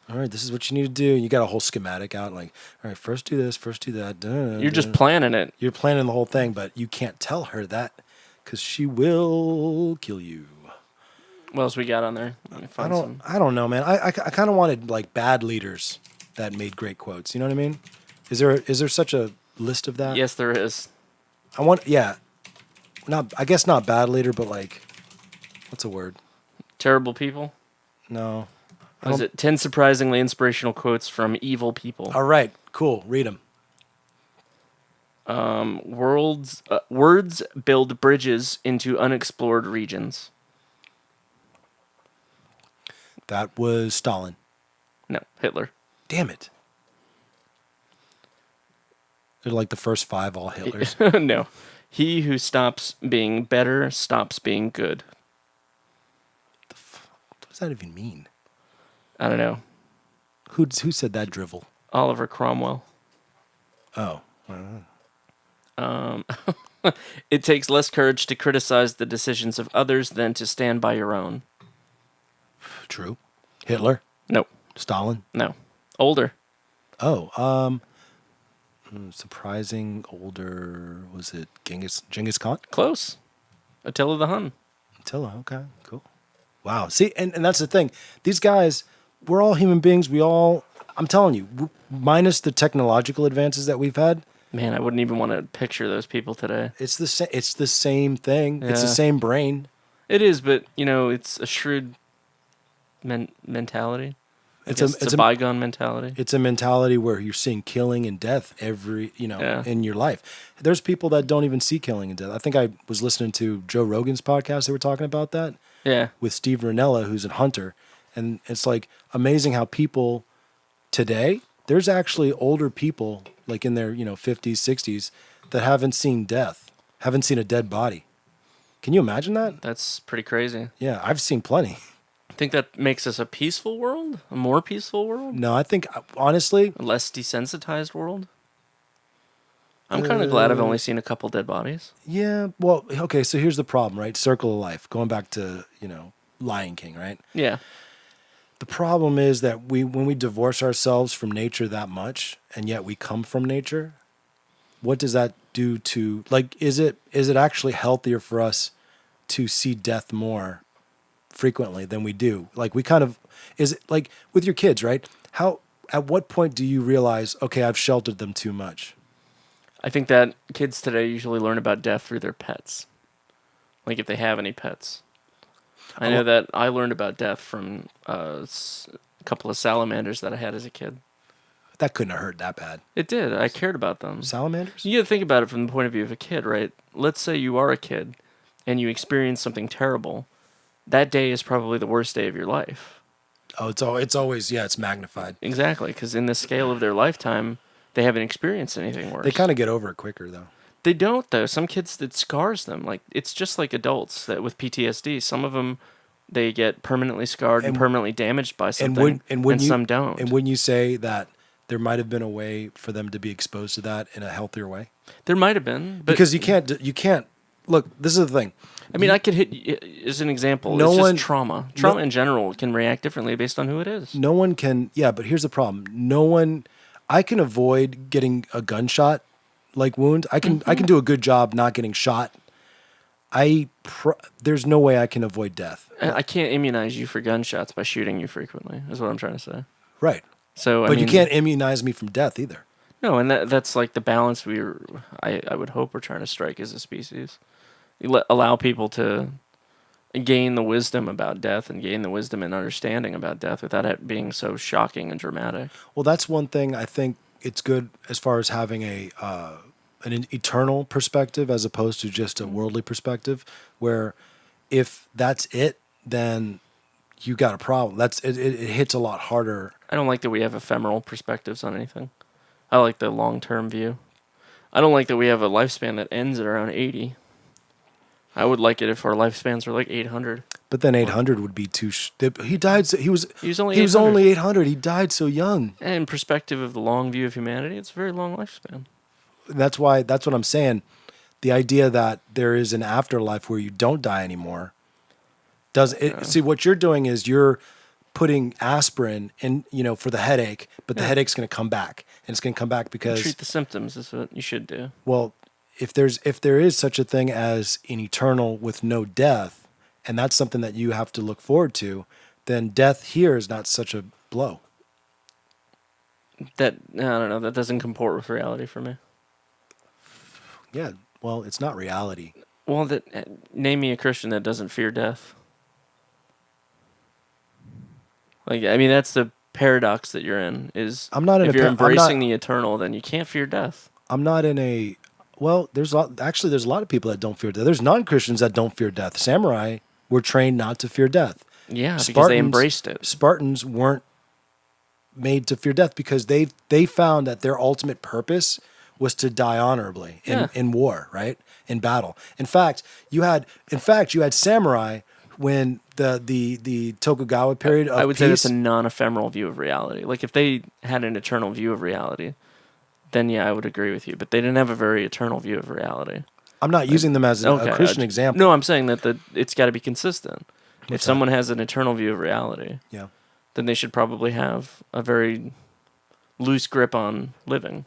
all right, this is what you need to do. And you got a whole schematic out, like, all right, first do this, first do that. You're just planning it. You're planning the whole thing, but you can't tell her that because she will kill you. What else we got on there? Let me find some. I don't know, man. I kind of wanted like bad leaders that made great quotes. You know what I mean? Is there such a list of that? Yes, there is. I guess not bad leader, but like, what's a word? Terrible people. No. What is it? 10 surprisingly inspirational quotes from evil people. All right, cool. Read them. Words build bridges into unexplored regions. That was Stalin. No, Hitler. Damn it. They're like the first 5 all Hitlers. No. He who stops being better stops being good. What does that even mean? I don't know. Who said that drivel? Oliver Cromwell. Oh. It takes less courage to criticize the decisions of others than to stand by your own. True. Hitler? No. Stalin? No. Older. Oh, surprising older, was it Genghis Khan? Close. Attila the Hun. Attila, okay, cool. Wow. See, and that's the thing. These guys, we're all human beings. I'm telling you, minus the technological advances that we've had, Man, I wouldn't even want to picture those people today. it's the same thing. It's the Yeah. same brain. It is, but, it's a shrewd mentality. It's It's a bygone mentality. It's a mentality where you're seeing killing and death Yeah. in your life. There's people that don't even see killing and death. I think I was listening to Joe Rogan's podcast. They were talking about that Yeah. with Steve Ranella, who's a hunter. And it's like amazing how people today, there's actually older people like in their, 50s, 60s that haven't seen death, haven't seen a dead body. Can you imagine that? That's pretty crazy. Yeah, I've seen plenty. I think that makes us a peaceful world, a more peaceful world, No, I think honestly, a less desensitized world. I'm kind of glad I've only seen a couple dead bodies. Yeah, well, okay, so here's the problem, right? Circle of life. Going back to, Lion King, right? Yeah. The problem is that when we divorce ourselves from nature that much, and yet we come from nature, what does that do to, like, is it actually healthier for us to see death more frequently than we do? Like, we kind of, is it like with your kids, right? At what point do you realize, okay, I've sheltered them too much? I think that kids today usually learn about death through their pets. Like if they have any pets. I know that I learned about death from a couple of salamanders that I had as a kid. That couldn't have hurt that bad. It did. I cared about them. Salamanders? You got to think about it from the point of view of a kid, right? Let's say you are a kid and you experience something terrible. That day is probably the worst day of your life. Oh, it's always, yeah, it's magnified. Exactly, because in the scale of their lifetime, they haven't experienced anything worse. They kind of get over it quicker, though. They don't, though. Some kids, it scars them. Like it's just like adults that with PTSD. Some of them, they get permanently scarred and permanently damaged by something, and some don't. And wouldn't you say that there might have been a way for them to be exposed to that in a healthier way? There might have been, but because you can't look. This is the thing. I mean, I could hit as an example. No it's one, just trauma. Trauma in general can react differently based on who it is. No one can. Yeah, but here's the problem. No one. I can avoid getting a gunshot like wound. I can do a good job not getting shot. There's no way I can avoid death. I can't immunize you for gunshots by shooting you frequently. Is what I'm trying to say. Right. So, but you can't immunize me from death either. No, and that's like the balance I would hope we're trying to strike as a species. Allow people to gain the wisdom about death and gain the wisdom and understanding about death without it being so shocking and dramatic. Well, that's one thing I think it's good as far as having an eternal perspective as opposed to just a worldly perspective, where if that's it, then you got a problem. It hits a lot harder. I don't like that we have ephemeral perspectives on anything. I like the long-term view. I don't like that we have a lifespan that ends at around 80. I would like it if our lifespans were like 800. But then 800 would be too. He died. He was only 800. He died so young. And in perspective of the long view of humanity, it's a very long lifespan. That's what I'm saying. The idea that there is an afterlife where you don't die anymore see what you're doing is you're putting aspirin in, for the headache, but the headache's going to come back, and it's going to come back because treat the symptoms is what you should do. Well, if there is such a thing as an eternal with no death, and that's something that you have to look forward to, then death here is not such a blow. I don't know. That doesn't comport with reality for me. Yeah, well, it's not reality. Well, name me a Christian that doesn't fear death. Like, I mean, that's the paradox that you're in. If you're embracing the eternal, then you can't fear death. I'm not in a. Well, there's a lot of people that don't fear death. There's non-Christians that don't fear death. Samurai were trained not to fear death. Yeah, because they embraced it. Spartans weren't made to fear death because they found that their ultimate purpose was to die honorably in war, right? In battle. In fact, you had samurai when the Tokugawa period of I would peace, say that's a non-ephemeral view of reality. Like if they had an eternal view of reality, then yeah, I would agree with you. But they didn't have a very eternal view of reality. I'm not using them as a Christian example. No, I'm saying that it's got to be consistent. If someone has an eternal view of reality, then they should probably have a very loose grip on living.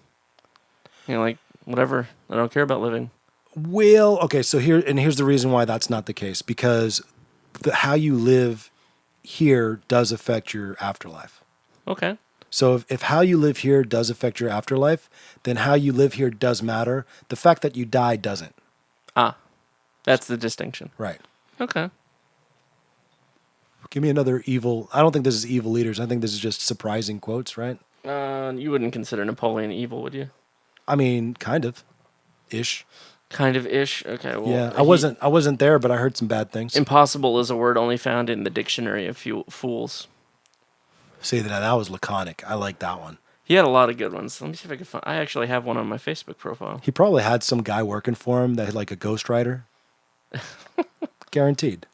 Like whatever, I don't care about living. Well, okay, so here's the reason why that's not the case, because how you live here does affect your afterlife. Okay. So if how you live here does affect your afterlife, then how you live here does matter. The fact that you die doesn't. That's the distinction. Right. Okay. Give me another evil. I don't think this is evil leaders. I think this is just surprising quotes, right? You wouldn't consider Napoleon evil, would you? I mean, kind of, ish. Kind of ish. Okay. Well, yeah, I wasn't there, but I heard some bad things. Impossible is a word only found in the dictionary of fools. Say that was laconic. I like that one. He had a lot of good ones. Let me see if I can find. I actually have one on my Facebook profile. He probably had some guy working for him that had like a ghostwriter. Guaranteed.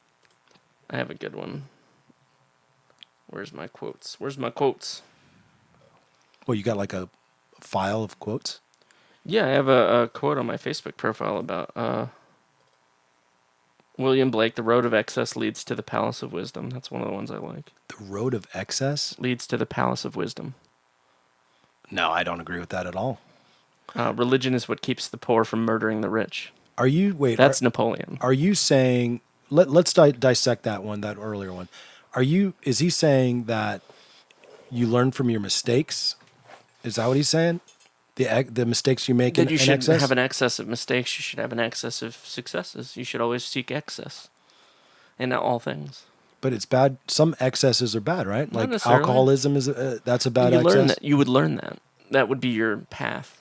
I have a good one. Where's my quotes? Well, you got like a file of quotes? Yeah, I have a quote on my Facebook profile about William Blake. The road of excess leads to the palace of wisdom. That's one of the ones I like. The road of excess? Leads to the palace of wisdom. No, I don't agree with that at all. Religion is what keeps the poor from murdering the rich. Are you wait? That's Napoleon. Are you saying? Let's dissect that one, that earlier one. Is he saying that you learn from your mistakes? Is that what he's saying? The mistakes you make That in you should excess? have an excess of mistakes. You should have an excess of successes. You should always seek excess in all things. But it's bad. Some excesses are bad, right? Not Like necessarily. alcoholism that's a bad You excess. learn that. You would learn that. That would be your path.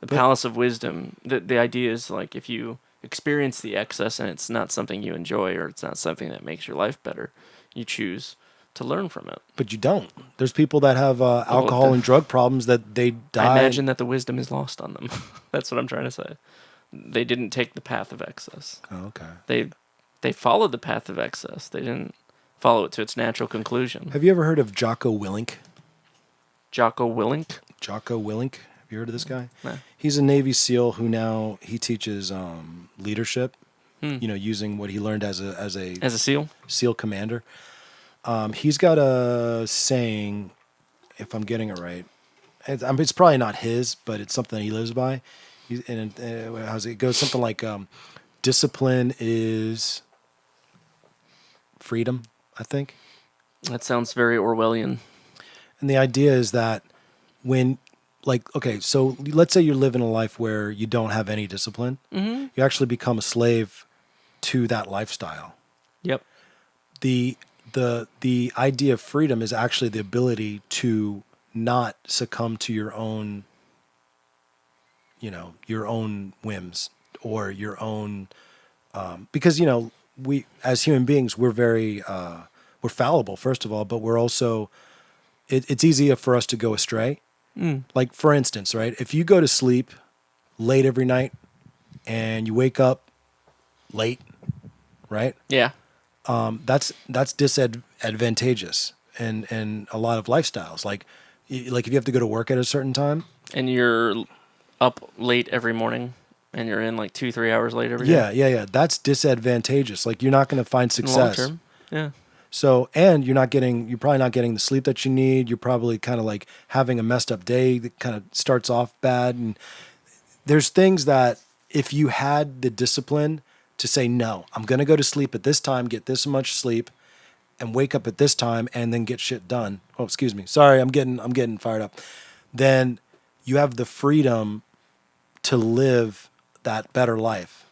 The palace of wisdom. The idea is like if you experience the excess and it's not something you enjoy or it's not something that makes your life better, you choose to learn from it. But you don't. There's people that have alcohol and drug problems that they die. I imagine that the wisdom is lost on them. That's what I'm trying to say. They didn't take the path of excess. Oh, okay. They followed the path of excess. They didn't follow it to its natural conclusion. Have you ever heard of Jocko Willink? Jocko Willink? Jocko Willink. Have you heard of this guy? No. He's a Navy SEAL who now he teaches leadership. Using what he learned as a SEAL? SEAL commander. He's got a saying, if I'm getting it right. It's probably not his, but it's something he lives by. It goes something like, discipline is freedom, I think. That sounds very Orwellian. And the idea is that so let's say you're living a life where you don't have any discipline. Mm-hmm. You actually become a slave to that lifestyle. Yep. The idea of freedom is actually the ability to not succumb to your own whims or your own, because, we, as human beings, we're very, we're fallible, first of all, but we're also, it's easier for us to go astray. Like, for instance, right? If you go to sleep late every night and you wake up late, right? Yeah. That's disadvantageous in a lot of lifestyles. Like if you have to go to work at a certain time. And you're up late every morning and you're in like 2-3 hours late every day. Yeah. That's disadvantageous. Like you're not going to find success. Long term. Yeah. So, and you're probably not getting the sleep that you need. You're probably kind of like having a messed up day that kind of starts off bad. And there's things that if you had the discipline to say, no, I'm going to go to sleep at this time, get this much sleep, and wake up at this time and then get shit done. Oh, excuse me. Sorry, I'm getting fired up. Then you have the freedom to live that better life.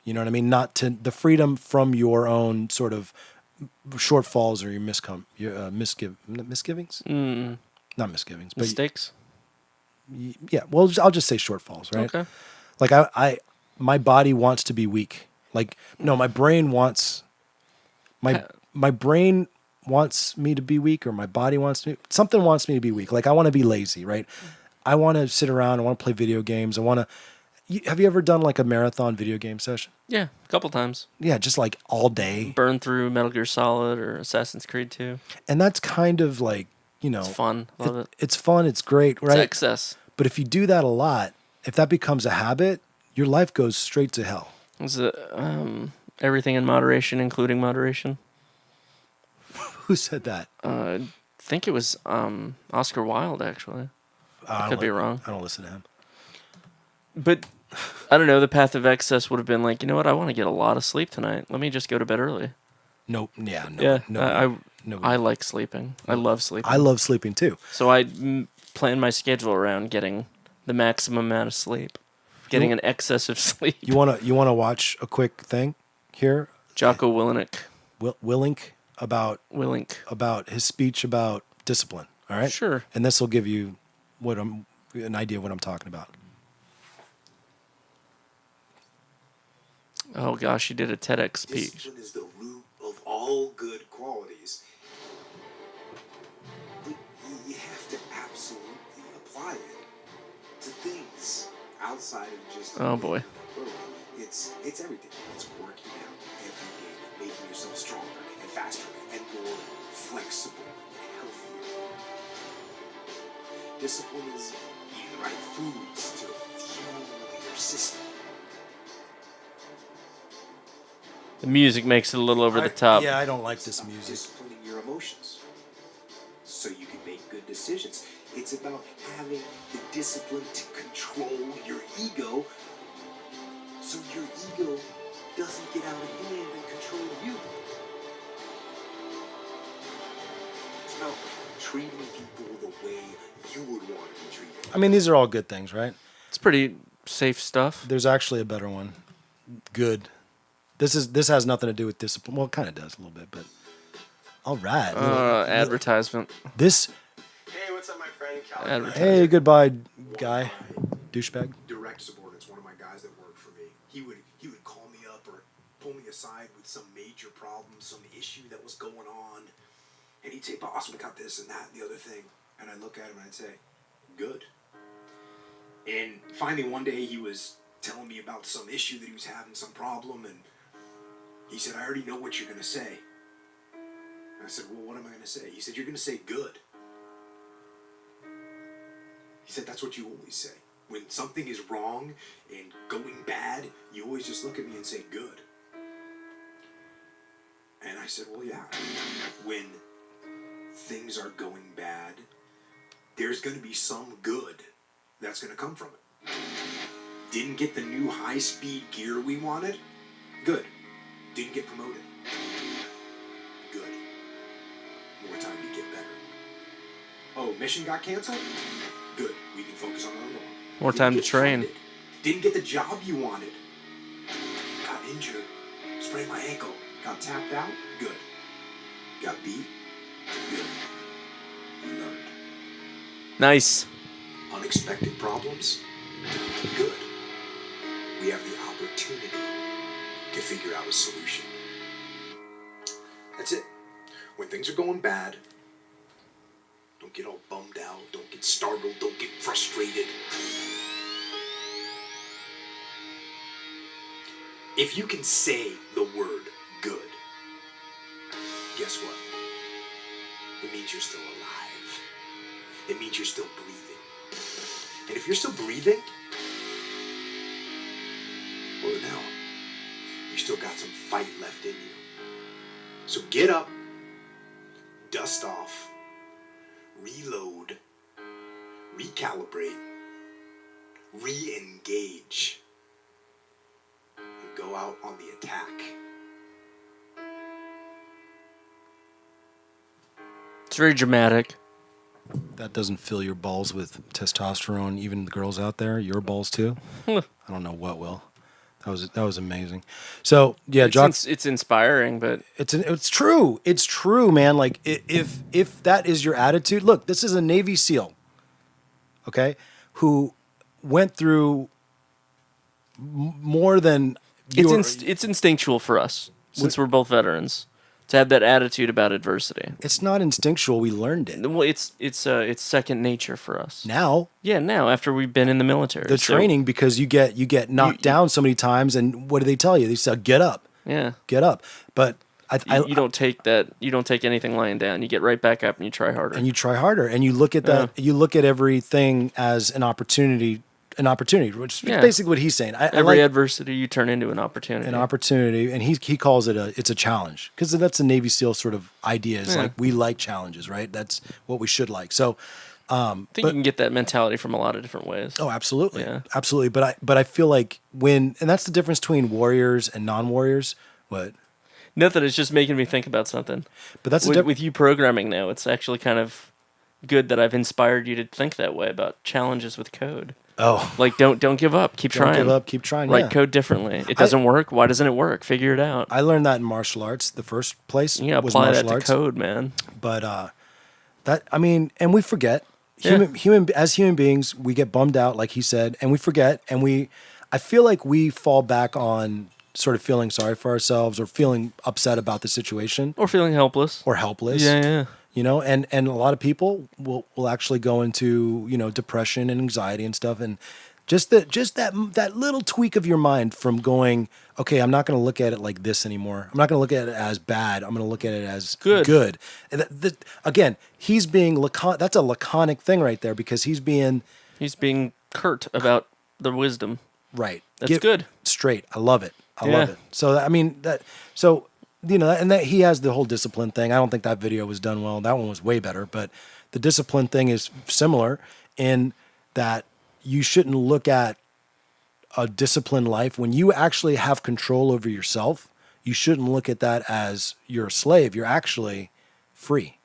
You know what I mean? Not to the freedom from your own sort of shortfalls or your misgivings? Not misgivings, but mistakes. Yeah. Well, I'll just say shortfalls, right? Okay. Like my body wants to be weak. Like, no, my brain wants me to be weak, or my body something wants me to be weak. Like I want to be lazy, right? I want to sit around. I want to play video games. Have you ever done like a marathon video game session? Yeah, a couple times. Yeah, just like all day. Burn through Metal Gear Solid or Assassin's Creed 2. And that's kind of like, It's fun. Love it. It's fun. It's great, right? It's excess. But if you do that a lot, if that becomes a habit, your life goes straight to hell. Is it everything in moderation, including moderation? Who said that? I think it was Oscar Wilde, actually. I could be wrong. I don't listen to him. But I don't know. The path of excess would have been like, you know what? I want to get a lot of sleep tonight. Let me just go to bed early. Nope. Yeah. No. Yeah. No. I like sleeping. I love sleeping. I love sleeping too. So I plan my schedule around getting the maximum amount of sleep, getting an excess of sleep. You wanna watch a quick thing here? Jocko Willink. Willink about his speech about discipline. All right. Sure. And this will give you an idea of what I'm talking about. Oh gosh, he did a TEDx speech. Discipline is the root of all good qualities. But you have to absolutely apply it to things outside of just. Oh boy. It's everything. It's working out every day, making yourself stronger and faster and more flexible and healthier. Discipline is eating the right foods to fuel your system. The music makes it a little over the top. Yeah, I don't like It's this about music. disciplining your emotions so you can make good decisions. It's about having the discipline to control your ego so your ego doesn't get out of hand and control you. It's about treating people the way you would want to be treated. I mean, these are all good things, right? It's pretty safe stuff. There's actually a better one. Good. This has nothing to do with discipline. Well, it kind of does a little bit, but all right. Advertisement. This. Hey, what's up, my friend? Cal? Advertisement. Hey, goodbye, guy, douchebag. Direct subordinate's one of my guys that worked for me. He would call me up or pull me aside with some major problem, some issue that was going on, and he'd say, "Boss, we got this and that and the other thing," and I'd look at him and I'd say, "Good." And finally, one day he was telling me about some issue that he was having, some problem, and he said, "I already know what you're gonna say." And I said, "Well, what am I gonna say?" He said, "You're gonna say good." He said, "That's what you always say. When something is wrong and going bad, you always just look at me and say good." And I said, "Well, yeah. When things are going bad, there's going to be some good that's going to come from it. Didn't get the new high-speed gear we wanted? Good. Didn't get promoted? Good. More time to get better. Oh, mission got canceled? Good. We can focus on our role. More Didn't time to get train. funded. Didn't get the job you wanted. Got injured. Sprained my ankle. Got tapped out? Good. Got beat? Good. You learned. Nice. Unexpected problems? Good. We have the opportunity to figure out a solution. That's it. When things are going bad, don't get all bummed out, don't get startled, don't get frustrated. If you can say the word good, guess what? It means you're still alive. It means you're still breathing. And if you're still breathing, well then hell, you still got some fight left in you. So get up, dust off, reload, recalibrate, re-engage, and go out on the attack. It's very dramatic. That doesn't fill your balls with testosterone. Even the girls out there, your balls too. I don't know what will. That was amazing. So yeah, John. It's inspiring, but It's true. It's true, man. Like if that is your attitude, look, this is a Navy SEAL, okay, who went through more than it's instinctual for us since we're both veterans to have that attitude about adversity. It's not instinctual. We learned it. Well, it's second nature for us. Now Yeah, now after we've been in the military, the training, because you get knocked down so many times, and what do they tell you? They say, "Get up, Yeah, get up." But you don't take that. You don't take anything lying down. You get right back up and you try harder. and you try harder, and you look at that. You look at everything as an opportunity, which is basically what he's saying. I Every like adversity you turn into an opportunity. an opportunity, and he calls it it's a challenge, because that's a Navy SEAL sort of idea. It's like we like challenges, right? That's what we should like. So, I think you can get that mentality from a lot of different ways. oh, absolutely, Yeah. absolutely. But I feel like and that's the difference between warriors and non-warriors. What? Nothing. It's just making me think about something. But that's the with, difference. with you programming now, it's actually kind of good that I've inspired you to think that way about challenges with code. Oh, Like, don't give up. Keep don't trying. give up. Keep trying. Write Yeah. code differently. It doesn't work. Why doesn't it work? Figure it out. I learned that in martial arts. The first place Yeah, was apply martial that to arts. code, man. But and we forget. Human beings, we get bummed out, like he said, and we forget, and I feel like we fall back on sort of feeling sorry for ourselves or feeling upset about the situation Or feeling helpless. or helpless. Yeah. And a lot of people will actually go into, depression and anxiety and stuff, and just that little tweak of your mind from going, okay, I'm not going to look at it like this anymore. I'm not going to look at it as bad. I'm going to look at it as good. And again, he's being that's a laconic thing right there, because he's being He's being curt about the wisdom. Right. That's good. Straight. I love it. I Yeah. love it. So I mean so and that he has the whole discipline thing. I don't think that video was done well. That one was way better, but the discipline thing is similar in that you shouldn't look at a disciplined life when you actually have control over yourself. You shouldn't look at that as you're a slave. You're actually free.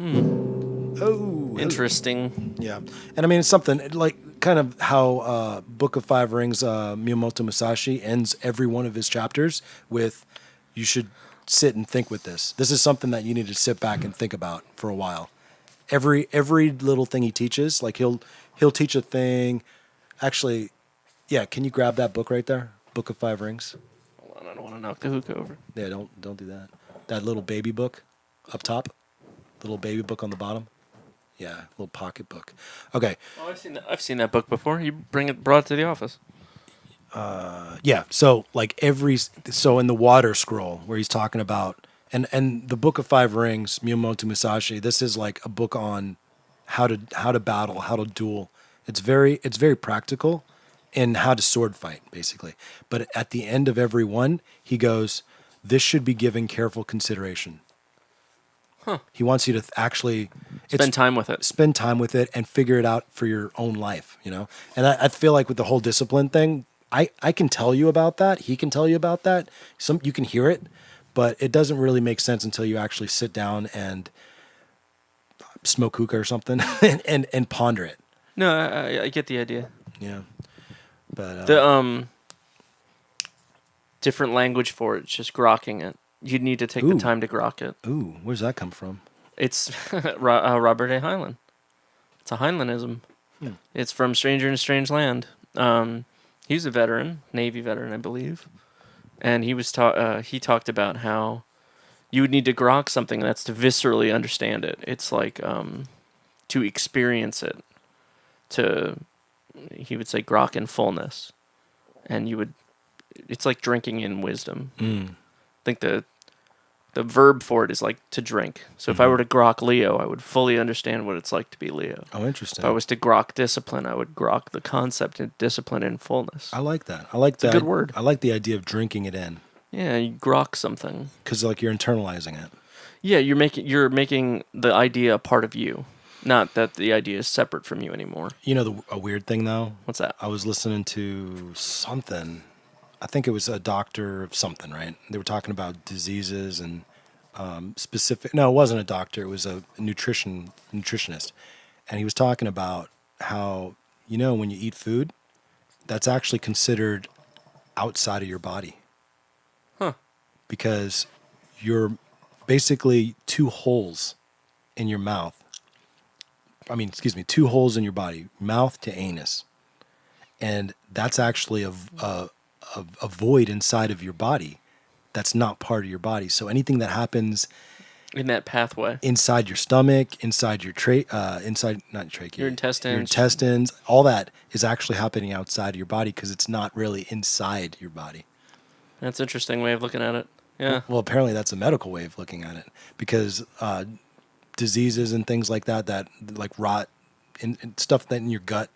Oh, Interesting. yeah. And I mean, it's something like kind of how Book of Five Rings, Miyamoto Musashi ends every one of his chapters with, you should sit and think with this. This is something that you need to sit back and think about for a while. Every little thing he teaches, like he'll teach a thing. Actually, yeah, can you grab that book right there? Book of Five Rings. Hold on, I don't want to knock the hookah over. Yeah, don't do that. That little baby book up top. Little baby book on the bottom. Yeah, little pocket book. Okay. Oh, I've seen that book before. You brought it to the office. Yeah. So like so in the Water Scroll where he's talking about and the Book of Five Rings, Miyamoto Musashi, this is like a book on how to battle, how to duel. It's very practical in how to sword fight, basically. But at the end of every one, he goes, this should be given careful consideration. Huh. He wants you to actually Spend time with it. Spend time with it and figure it out for your own life, And I feel like with the whole discipline thing, I can tell you about that. He can tell you about that. You can hear it, but it doesn't really make sense until you actually sit down and smoke hookah or something and ponder it. No, I get the idea. Yeah. But The different language for it, just grokking it. You'd need to take the time to grok it. Ooh, where's that come from? It's Robert A. Heinlein. It's a Heinleinism. It's from Stranger in a Strange Land. He's a veteran, Navy veteran, I believe, and he talked about how you would need to grok something that's to viscerally understand it. It's like to experience it. He would say grok in fullness, and it's like drinking in wisdom. I think the verb for it is like to drink. So if I were to grok Leo, I would fully understand what it's like to be Leo. Oh, interesting. If I was to grok discipline, I would grok the concept of discipline in fullness. I like that. I like that. It's a good word. I like the idea of drinking it in. Yeah, you grok something. Because like you're internalizing it. Yeah, you're making the idea a part of you, not that the idea is separate from you anymore. You know a weird thing though? What's that? I was listening to something. I think it was a doctor of something, right? They were talking about diseases and specific. No, it wasn't a doctor. It was a nutritionist, and he was talking about how when you eat food, that's actually considered outside of your body. Huh? Because you're basically two holes in your mouth. Two holes in your body, mouth to anus, and that's actually a void inside of your body that's not part of your body. So anything that happens In that pathway. inside your stomach, inside your Your intestines. all that is actually happening outside of your body because it's not really inside your body. That's an interesting way of looking at it. Yeah. Well, apparently that's a medical way of looking at it because diseases and things like that like rot and stuff that in your gut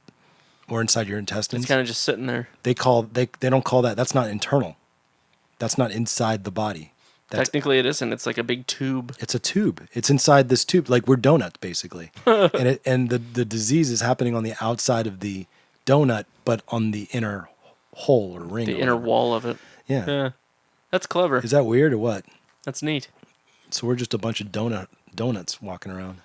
or inside your intestines. It's kind of just sitting there. They don't call that's not internal. That's not inside the body. Technically, it isn't. It's like a big tube. It's a tube. It's inside this tube. Like we're donuts, basically. and the disease is happening on the outside of the donut, but on the inner hole or ring. The inner wall of it. Yeah. Yeah. That's clever. Is that weird or what? That's neat. So we're just a bunch of donuts walking around.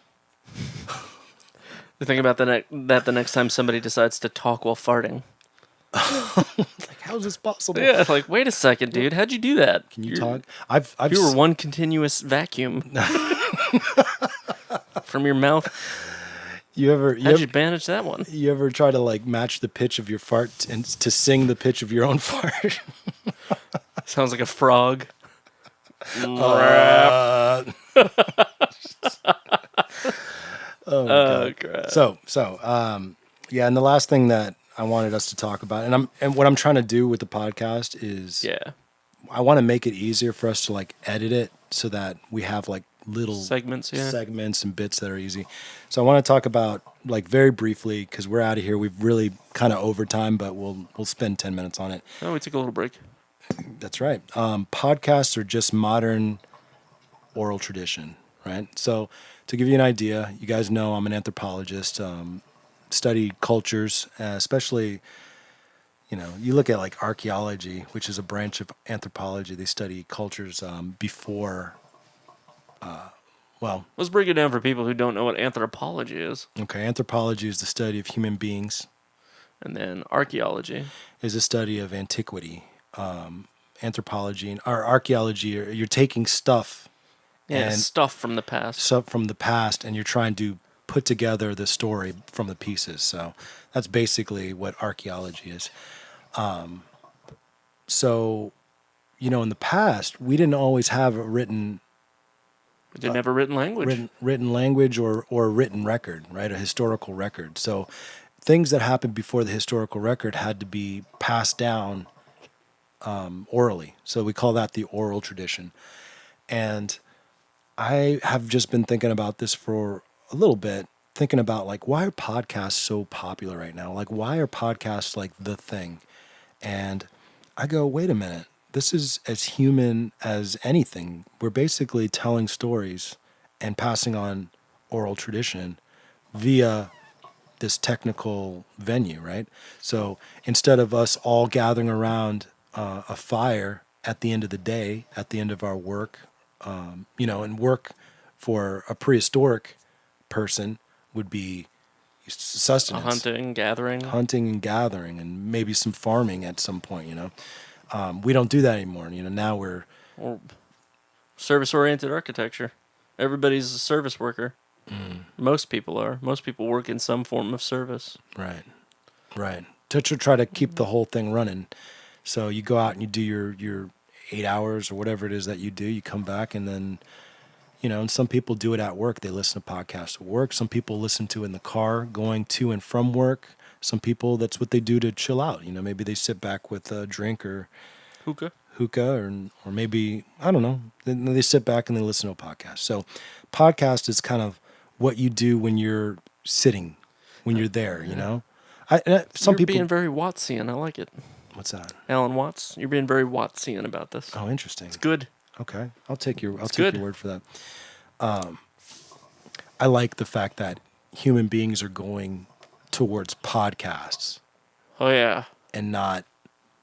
The thing about the next time somebody decides to talk while farting. Like, how is this possible? Yeah, like, wait a second, dude. How'd you do that? Can you talk? I've You were one continuous vacuum from your mouth. How'd you manage that one? You ever try to like match the pitch of your fart and to sing the pitch of your own fart? Sounds like a frog. Oh, my God. Crap. So, yeah, and the last thing that I wanted us to talk about, and what I'm trying to do with the podcast is, Yeah. I want to make it easier for us to like edit it so that we have like little Segments, yeah. segments and bits that are easy. So I want to talk about, like, very briefly, because we're out of here. We've really kind of over time, but we'll spend 10 minutes on it. Oh, we took a little break. That's right. Podcasts are just modern oral tradition, right? So to give you an idea, you guys know I'm an anthropologist, study cultures, especially, you look at like archaeology, which is a branch of anthropology. They study cultures before, well, Let's break it down for people who don't know what anthropology is. okay, anthropology is the study of human beings, And then archaeology. is a study of antiquity. Anthropology or archaeology, you're taking stuff Yeah, and stuff from the past. stuff from the past, and you're trying to put together the story from the pieces. So that's basically what archaeology is. So, in the past, we didn't always have a written We didn't have a written language. written language or a written record, right? A historical record. So things that happened before the historical record had to be passed down orally. So we call that the oral tradition. And I have just been thinking about this for a little bit, thinking about, like, why are podcasts so popular right now? Like, why are podcasts like the thing? And I go, wait a minute. This is as human as anything. We're basically telling stories and passing on oral tradition via this technical venue, right? So instead of us all gathering around a fire at the end of the day, at the end of our work, and work for a prehistoric person would be A sustenance, hunting, and gathering, and maybe some farming at some point. We don't do that anymore. Now we're or service-oriented architecture. Everybody's a service worker. Most people are. Most people work in some form of service. right to try to keep the whole thing running. So you go out and you do your 8 hours or whatever it is that you do. You come back, and then and some people do it at work. They listen to podcasts at work. Some people listen to it in the car going to and from work. Some people, that's what they do to chill out. Maybe they sit back with a drink or hookah, or maybe, I don't know. Then they sit back and they listen to a podcast. So podcast is kind of what you do when you're sitting, when you're there, Some You're people being very Wattsian. I like it. What's that? Alan Watts, you're being very Wattsian about this. Oh, interesting. It's good. Okay. I'll take your good. word for that. I like the fact that human beings are going towards podcasts Oh, yeah. and not,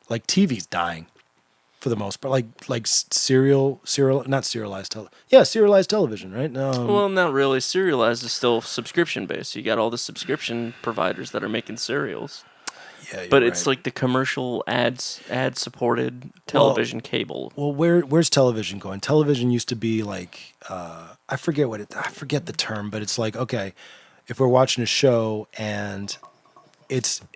like, TV's dying for the most part. Like not serialized serialized television, right? Well, not really. Serialized is still subscription-based. You got all the subscription providers that are making serials. Yeah, But it's like the commercial ad-supported television cable. Well, where's television going? Television used to be like, I forget the term, but it's like, okay, if we're watching a show and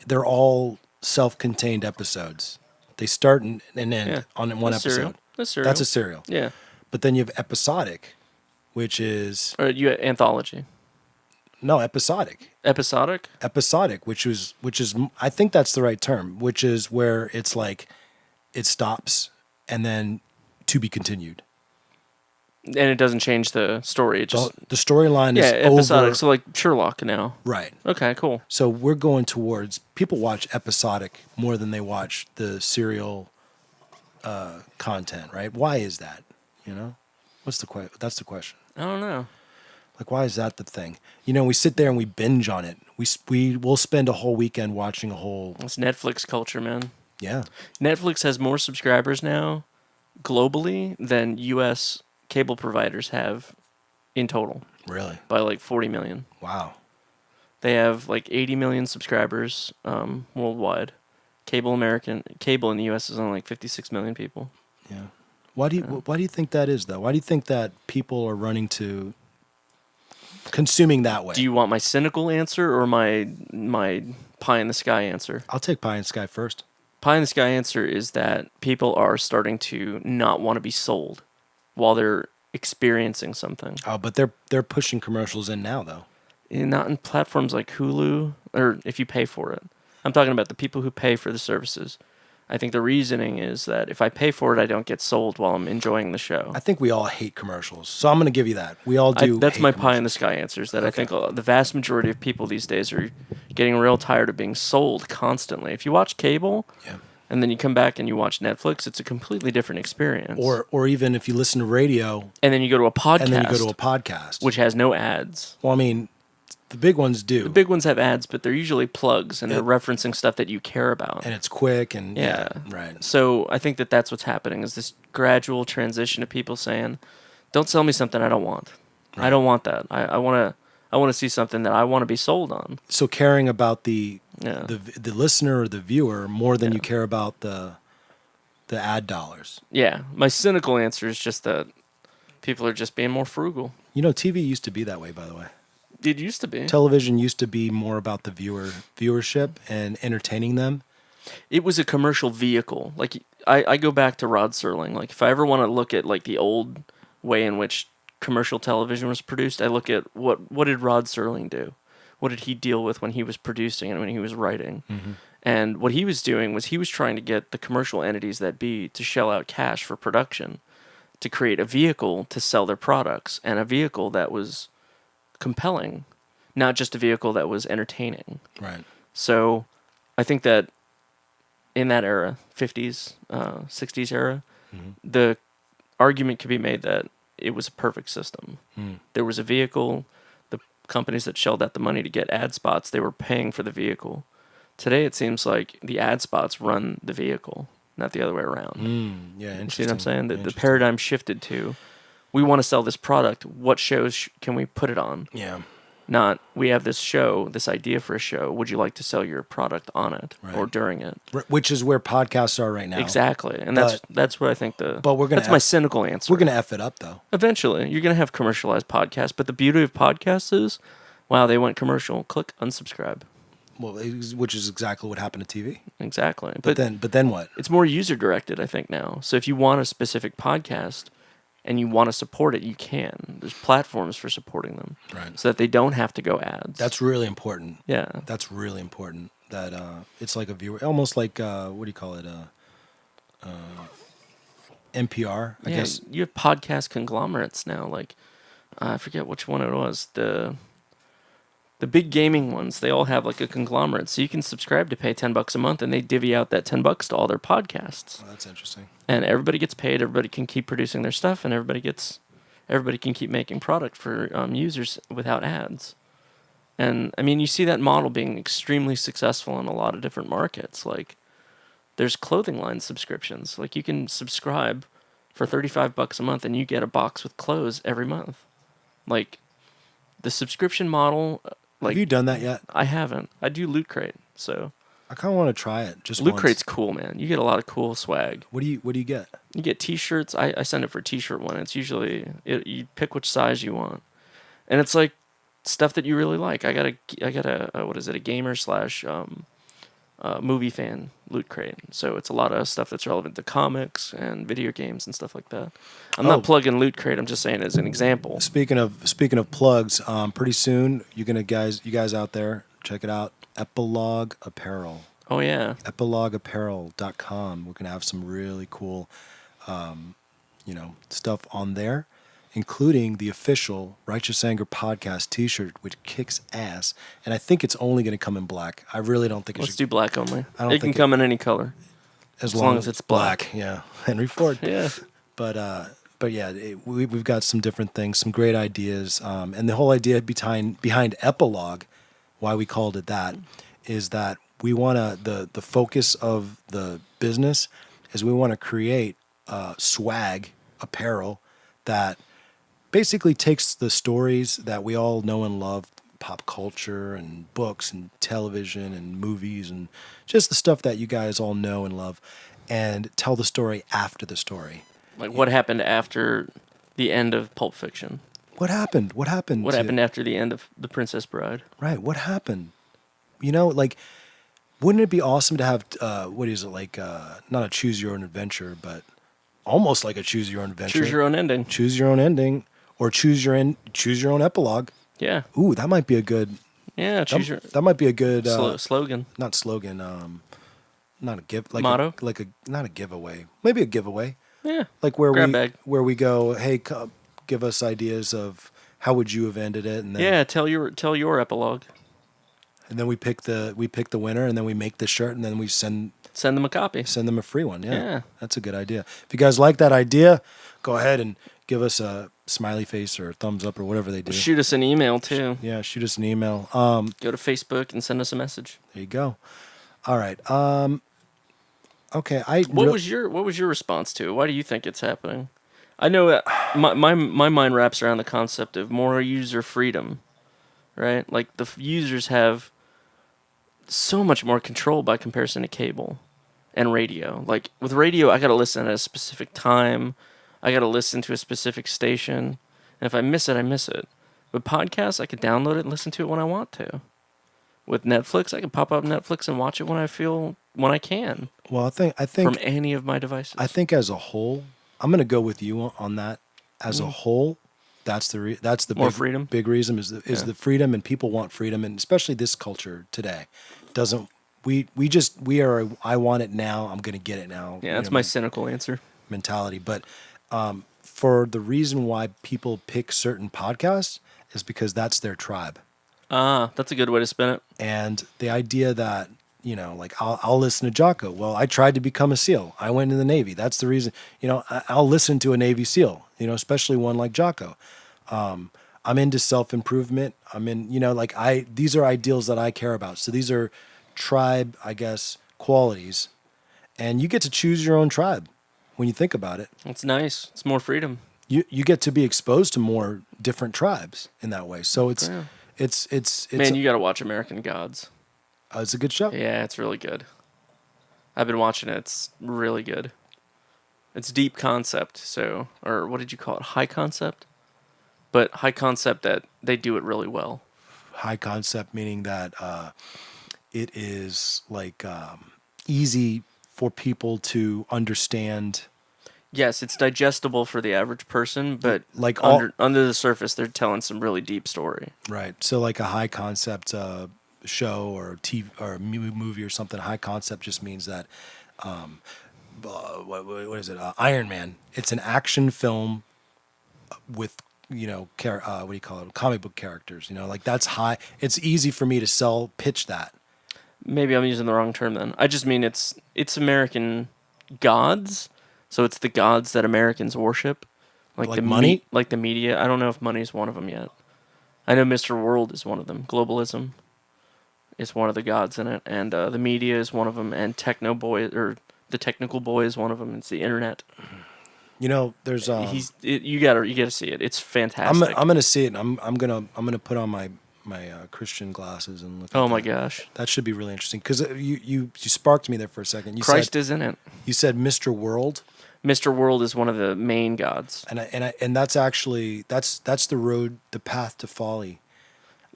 they're all self-contained episodes. They start and end on one episode. That's serial. That's a serial. Yeah. But then you have episodic, which is Or you have anthology. no episodic. Episodic? Which is I think that's the right term, which is where it's like it stops and then to be continued. And it doesn't change the story. It just The storyline is episodic. over. So like Sherlock now. Right. Okay, cool. So we're going towards, people watch episodic more than they watch the serial content, right? Why is that? That's the question. I don't know. Like, why is that the thing? We sit there and we binge on it. We'll spend a whole weekend watching a whole. It's Netflix culture, man. Yeah. Netflix has more subscribers now globally than U.S. cable providers have in total. Really? By like 40 million. Wow. They have like 80 million subscribers worldwide. Cable in the U.S. is only like 56 million people. Yeah. Why do you think that is, though? Why do you think that people are running to consuming that way? Do you want my cynical answer or my pie in the sky answer? I'll take pie in the sky first. Pie in the sky answer is that people are starting to not want to be sold while they're experiencing something. Oh, but they're pushing commercials in now, though. Not in platforms like Hulu, or if you pay for it. I'm talking about the people who pay for the services. I think the reasoning is that if I pay for it, I don't get sold while I'm enjoying the show. I think we all hate commercials, so I'm going to give you that. We all do. That's hate my pie in commercials. the sky answer. Is that I Okay. think the vast majority of people these days are getting real tired of being sold constantly. If you watch cable, Yeah. and then you come back and you watch Netflix, it's a completely different experience. Or even if you listen to radio and then you go to a podcast, and then you go to a podcast, which has no ads. well, I mean, the big ones do. The big ones have ads, but they're usually plugs and they're referencing stuff that you care about. and it's quick and Yeah. right. So I think that that's what's happening is this gradual transition of people saying, "Don't sell me something I don't want. I don't want that. I want to see something that I want to be sold on." So caring about the Yeah. the listener or the viewer more than you care about the ad dollars. Yeah. My cynical answer is just that people are just being more frugal. You know, TV used to be that way, by the way. It used to be. Television used to be more about the viewership and entertaining them. It was a commercial vehicle. Like I go back to Rod Serling. Like if I ever want to look at like the old way in which commercial television was produced, I look at what did Rod Serling do? What did he deal with when he was producing and when he was writing? And what he was doing was he was trying to get the commercial entities that be to shell out cash for production, to create a vehicle to sell their products, and a vehicle that was compelling, not just a vehicle that was entertaining. Right. So I think that in that era, 50s, 60s era, the argument could be made that it was a perfect system. There was a vehicle, the companies that shelled out the money to get ad spots, they were paying for the vehicle. Today it seems like the ad spots run the vehicle, not the other way around. Yeah, interesting. You see what I'm saying? The Interesting. paradigm shifted to, we want to sell this product, what shows can we put it on? Yeah. Not, we have this show, this idea for a show. Would you like to sell your product on it or Right. during it? Which is where podcasts are right now. Exactly, and that's what I think but we're gonna that's my F- cynical answer. We're going to F it up, though. Eventually, you're gonna have commercialized podcasts, but the beauty of podcasts is, wow, they went commercial. Click unsubscribe. Well, which is exactly what happened to TV. Exactly, But then what? it's more user directed, I think now. So if you want a specific podcast and you want to support it, you can. There's platforms for supporting them, Right. so that they don't have to go ads. That's really important. yeah. That's really important. That it's like a viewer, almost like what do you call it? NPR, I Yeah, guess. you have podcast conglomerates now. Like I forget which one it was. The big gaming ones, they all have like a conglomerate, so you can subscribe to pay $10 a month, and they divvy out that $10 to all their podcasts, Oh, that's interesting. and everybody gets paid. Everybody can keep producing their stuff, and everybody can keep making product for users without ads. And I mean, you see that model being extremely successful in a lot of different markets. Like, there's clothing line subscriptions. Like, you can subscribe for $35 a month, and you get a box with clothes every month. Like, the subscription model. Like, Have you done that yet? I haven't. I do Loot Crate, so I kind of want to try it. Just Loot once. Crate's cool, man. You get a lot of cool swag. What do you get? You get T-shirts. I send it for T-shirt one. It's usually you pick which size you want, and it's like stuff that you really like. I got a what is it? A gamer slash movie fan Loot Crate. So it's a lot of stuff that's relevant to comics and video games and stuff like that. I'm Oh. not plugging Loot Crate. I'm just saying as an example. Speaking of plugs, pretty soon you guys out there, check it out. Epilogue Apparel. Oh yeah. epilogueapparel.com. We're going to have some really cool stuff on there, including the official Righteous Anger podcast t-shirt, which kicks ass, and I think it's only going to come in black. I really don't think it Let's should do black only. I don't It can think come in any color. as long as it's black. Yeah, Henry Ford. Yeah. But yeah, we've got some different things, some great ideas, and the whole idea behind Epilogue, why we called it that, is that we want to the focus of the business is we want to create swag apparel that basically takes the stories that we all know and love, pop culture and books and television and movies and just the stuff that you guys all know and love, and tell the story after the story. Like what happened after the end of Pulp Fiction? What happened? What happened? What happened after the end of The Princess Bride? Right. What happened? Like, wouldn't it be awesome to have what is it like? Not a choose your own adventure, but almost like a choose your own adventure. Choose your own ending. Choose your own ending, or choose your own epilogue. Yeah. Ooh, that might be a good. Yeah. Choose your That might be a good slogan. not slogan. not a give like Motto? not a giveaway, maybe a giveaway, Yeah. like where Grab bag. we go, hey, give us ideas of how would you have ended it, and then Yeah, tell your epilogue. and then we pick the winner, and then we make the shirt, and then we send Send them a copy. them a free one. Yeah. That's a good idea. If you guys like that idea, go ahead and give us a smiley face or a thumbs up or whatever they do. Shoot us an email too. Yeah, shoot us an email. Go to Facebook and send us a message. There you go. All right. Okay. What was your response to it? Why do you think it's happening? I know that my mind wraps around the concept of more user freedom, right? Like the users have so much more control by comparison to cable and radio. Like with radio, I got to listen at a specific time. I got to listen to a specific station. And if I miss it, I miss it. With podcasts, I can download it and listen to it when I want to. With Netflix, I can pop up Netflix and watch it when I can. Well, I think from any of my devices. I think as a whole, I'm going to go with you on that. As a whole, that's the more freedom. Big reason is the freedom, and people want freedom, and especially this culture today doesn't. We are. I want it now. I'm going to get it now. Yeah, that's my cynical answer. Mentality, but for the reason why people pick certain podcasts is because that's their tribe. That's a good way to spin it. And the idea that, like I'll listen to Jocko. Well, I tried to become a SEAL. I went in the Navy. That's the reason, I'll listen to a Navy SEAL, especially one like Jocko. I'm into self-improvement. I'm in, these are ideals that I care about. So these are tribe, I guess, qualities. And you get to choose your own tribe when you think about it. It's nice. It's more freedom. You get to be exposed to more different tribes in that way. So it's Man, you got to watch American Gods. It's a good show. Yeah, it's really good. I've been watching it. It's really good. It's deep concept, or what did you call it? High concept? But high concept that they do it really well. High concept meaning that it is like easy for people to understand. Yes, it's digestible for the average person, but like under the surface, they're telling some really deep story. Right. So like a high concept show or TV or movie or something. High concept just means that what is it? Iron Man. It's an action film with what do you call it? Comic book characters. Like that's high. It's easy for me to pitch that. Maybe I'm using the wrong term then. I just mean it's American gods. So it's the gods that Americans worship, like the money, like the media. I don't know if money's one of them yet. I know Mr. World is one of them. Globalism is one of the gods in it, and the media is one of them. And Techno Boy or the Technical Boy is one of them. It's the internet. There's you gotta see it. It's fantastic. I'm gonna see it. And I'm gonna put on my Christian glasses and look. Oh my gosh, that should be really interesting because you sparked me there for a second. Christ is in it. You said Mr. World. Mr. World is one of the main gods, and that's actually that's the path to folly.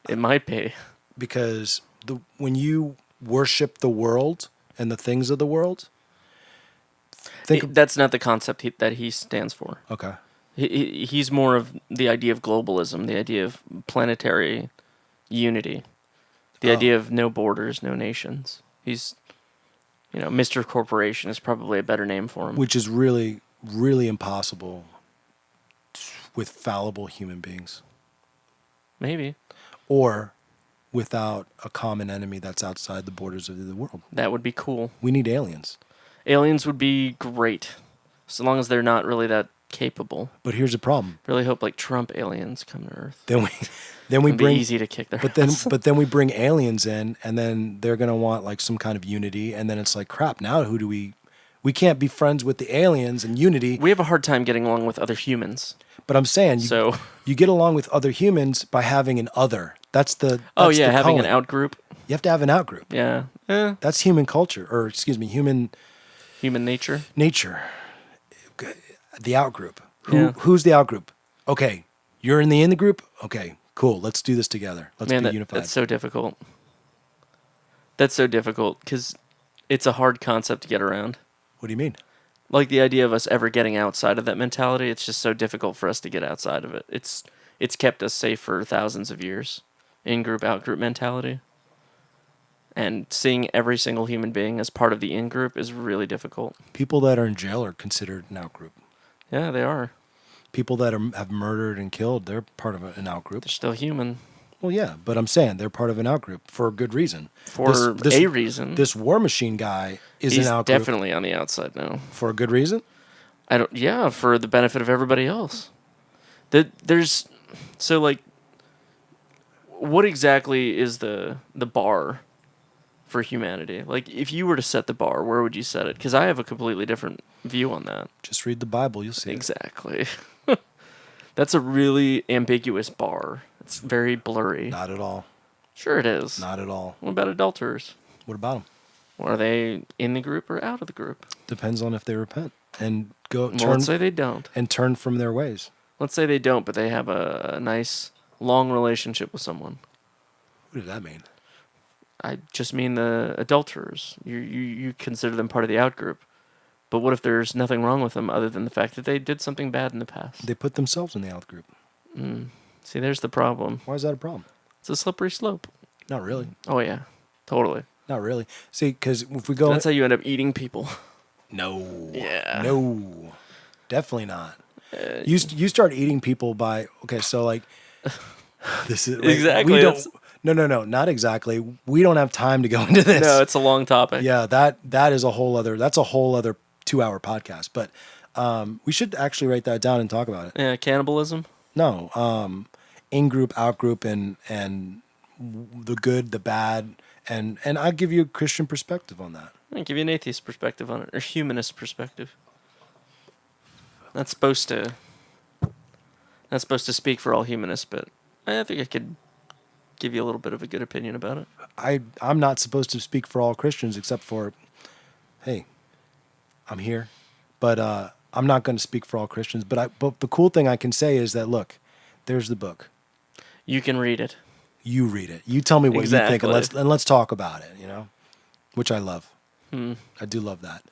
It might be because when you worship the world and the things of the world, that's not the concept that he stands for. Okay, he's more of the idea of globalism, the idea of planetary unity, the idea of no borders, no nations. He's Mr. Corporation is probably a better name for him. Which is really, really impossible with fallible human beings. Maybe. Or without a common enemy that's outside the borders of the world. That would be cool. We need aliens. Aliens would be great, so long as they're not really that capable. But here's the problem. Really hope like Trump aliens come to Earth. Then we bring easy to kick their ass. But then we bring aliens in, and then they're gonna want like some kind of unity, and then it's like crap. Now who do we can't be friends with the aliens and unity. We have a hard time getting along with other humans. But I'm saying you get along with other humans by having an other. That's having an out group. You have to have an out group. Yeah. That's human culture, or excuse me, human nature. The out group. Who's the out group? Okay, you're in the group. Okay, cool. Let's do this together. Let's be unified. That's so difficult. That's so difficult because it's a hard concept to get around. What do you mean? Like the idea of us ever getting outside of that mentality, it's just so difficult for us to get outside of it. It's kept us safe for thousands of years. In-group, out-group mentality. And seeing every single human being as part of the in-group is really difficult. People that are in jail are considered an out-group. Yeah, they are. People that have murdered and killed, they're part of an out-group. They're still human. Well, yeah, but I'm saying they're part of an out-group for a good reason. For a reason. This War Machine guy is He's an out-group. definitely on the outside now. For a good reason? Yeah, for the benefit of everybody else. There's so like, what exactly is the bar for humanity? Like, if you were to set the bar, where would you set it? Because I have a completely different view on that. Just read the Bible, you'll see. Exactly. That's a really ambiguous bar. It's very blurry. Not at all. Sure it is. Not at all. What about adulterers? What about them? Are they in the group or out of the group? Depends on if they repent and go Well, let's say they don't. and turn from their ways. Let's say they don't, but they have a nice, long relationship with someone. What does that mean? I just mean the adulterers. You consider them part of the out group. But what if there's nothing wrong with them other than the fact that they did something bad in the past? They put themselves in the out group. See, there's the problem. Why is that a problem? It's a slippery slope. Not really. Oh, yeah. Totally. Not really. See, because if we go... That's how you end up eating people. No. Yeah. No. Definitely not. You start eating people by... Okay, so like... This is... Like, Exactly, We don't, that's- no, not exactly. We don't have time to go into this. No, it's a long topic. Yeah, that is a whole other... That's a whole other 2-hour podcast. But we should actually write that down and talk about it. Yeah, cannibalism. No. In-group, out-group, and the good, the bad... And I'll give you a Christian perspective on that. I'll give you an atheist perspective on it, or humanist perspective. That's supposed to speak for all humanists, but I think I could give you a little bit of a good opinion about it. I'm not supposed to speak for all Christians except for, hey, I'm here, but I'm not going to speak for all Christians. But the cool thing I can say is that, look, there's the book. You can read it. You read it. You tell me what you think, and let's talk about it. Which I love. I do love that.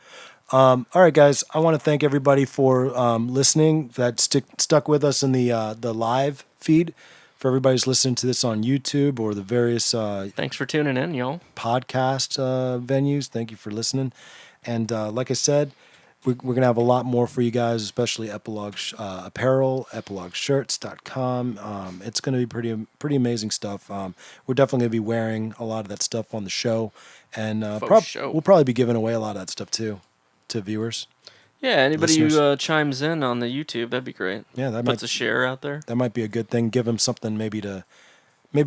All right, guys. I want to thank everybody for listening. That stuck with us in the live feed. For everybody who's listening to this on YouTube or the various Thanks for tuning in, y'all. podcast venues, thank you for listening. And like I said, we're going to have a lot more for you guys, especially Epilogue apparel, epilogueshirts.com. It's going to be pretty amazing stuff. We're definitely going to be wearing a lot of that stuff on the show. And we'll probably be giving away a lot of that stuff too to viewers. Yeah, anybody Listeners. who chimes in on the YouTube, that'd be great. Yeah, that Puts might a share out there. that might be a good thing. Give them something maybe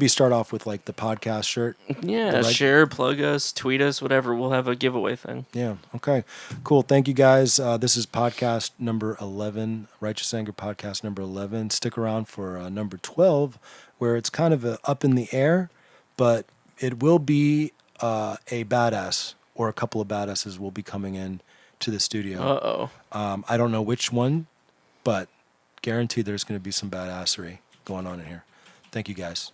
start off with like the podcast shirt. Yeah, share, plug us, tweet us, whatever. We'll have a giveaway thing. Yeah. Okay. Cool. Thank you guys. This is podcast number 11, Righteous Anger podcast number 11. Stick around for number 12, where it's kind of up in the air, but it will be a badass or a couple of badasses will be coming in to the studio. Uh-oh. I don't know which one, but guaranteed there's going to be some badassery going on in here. Thank you guys.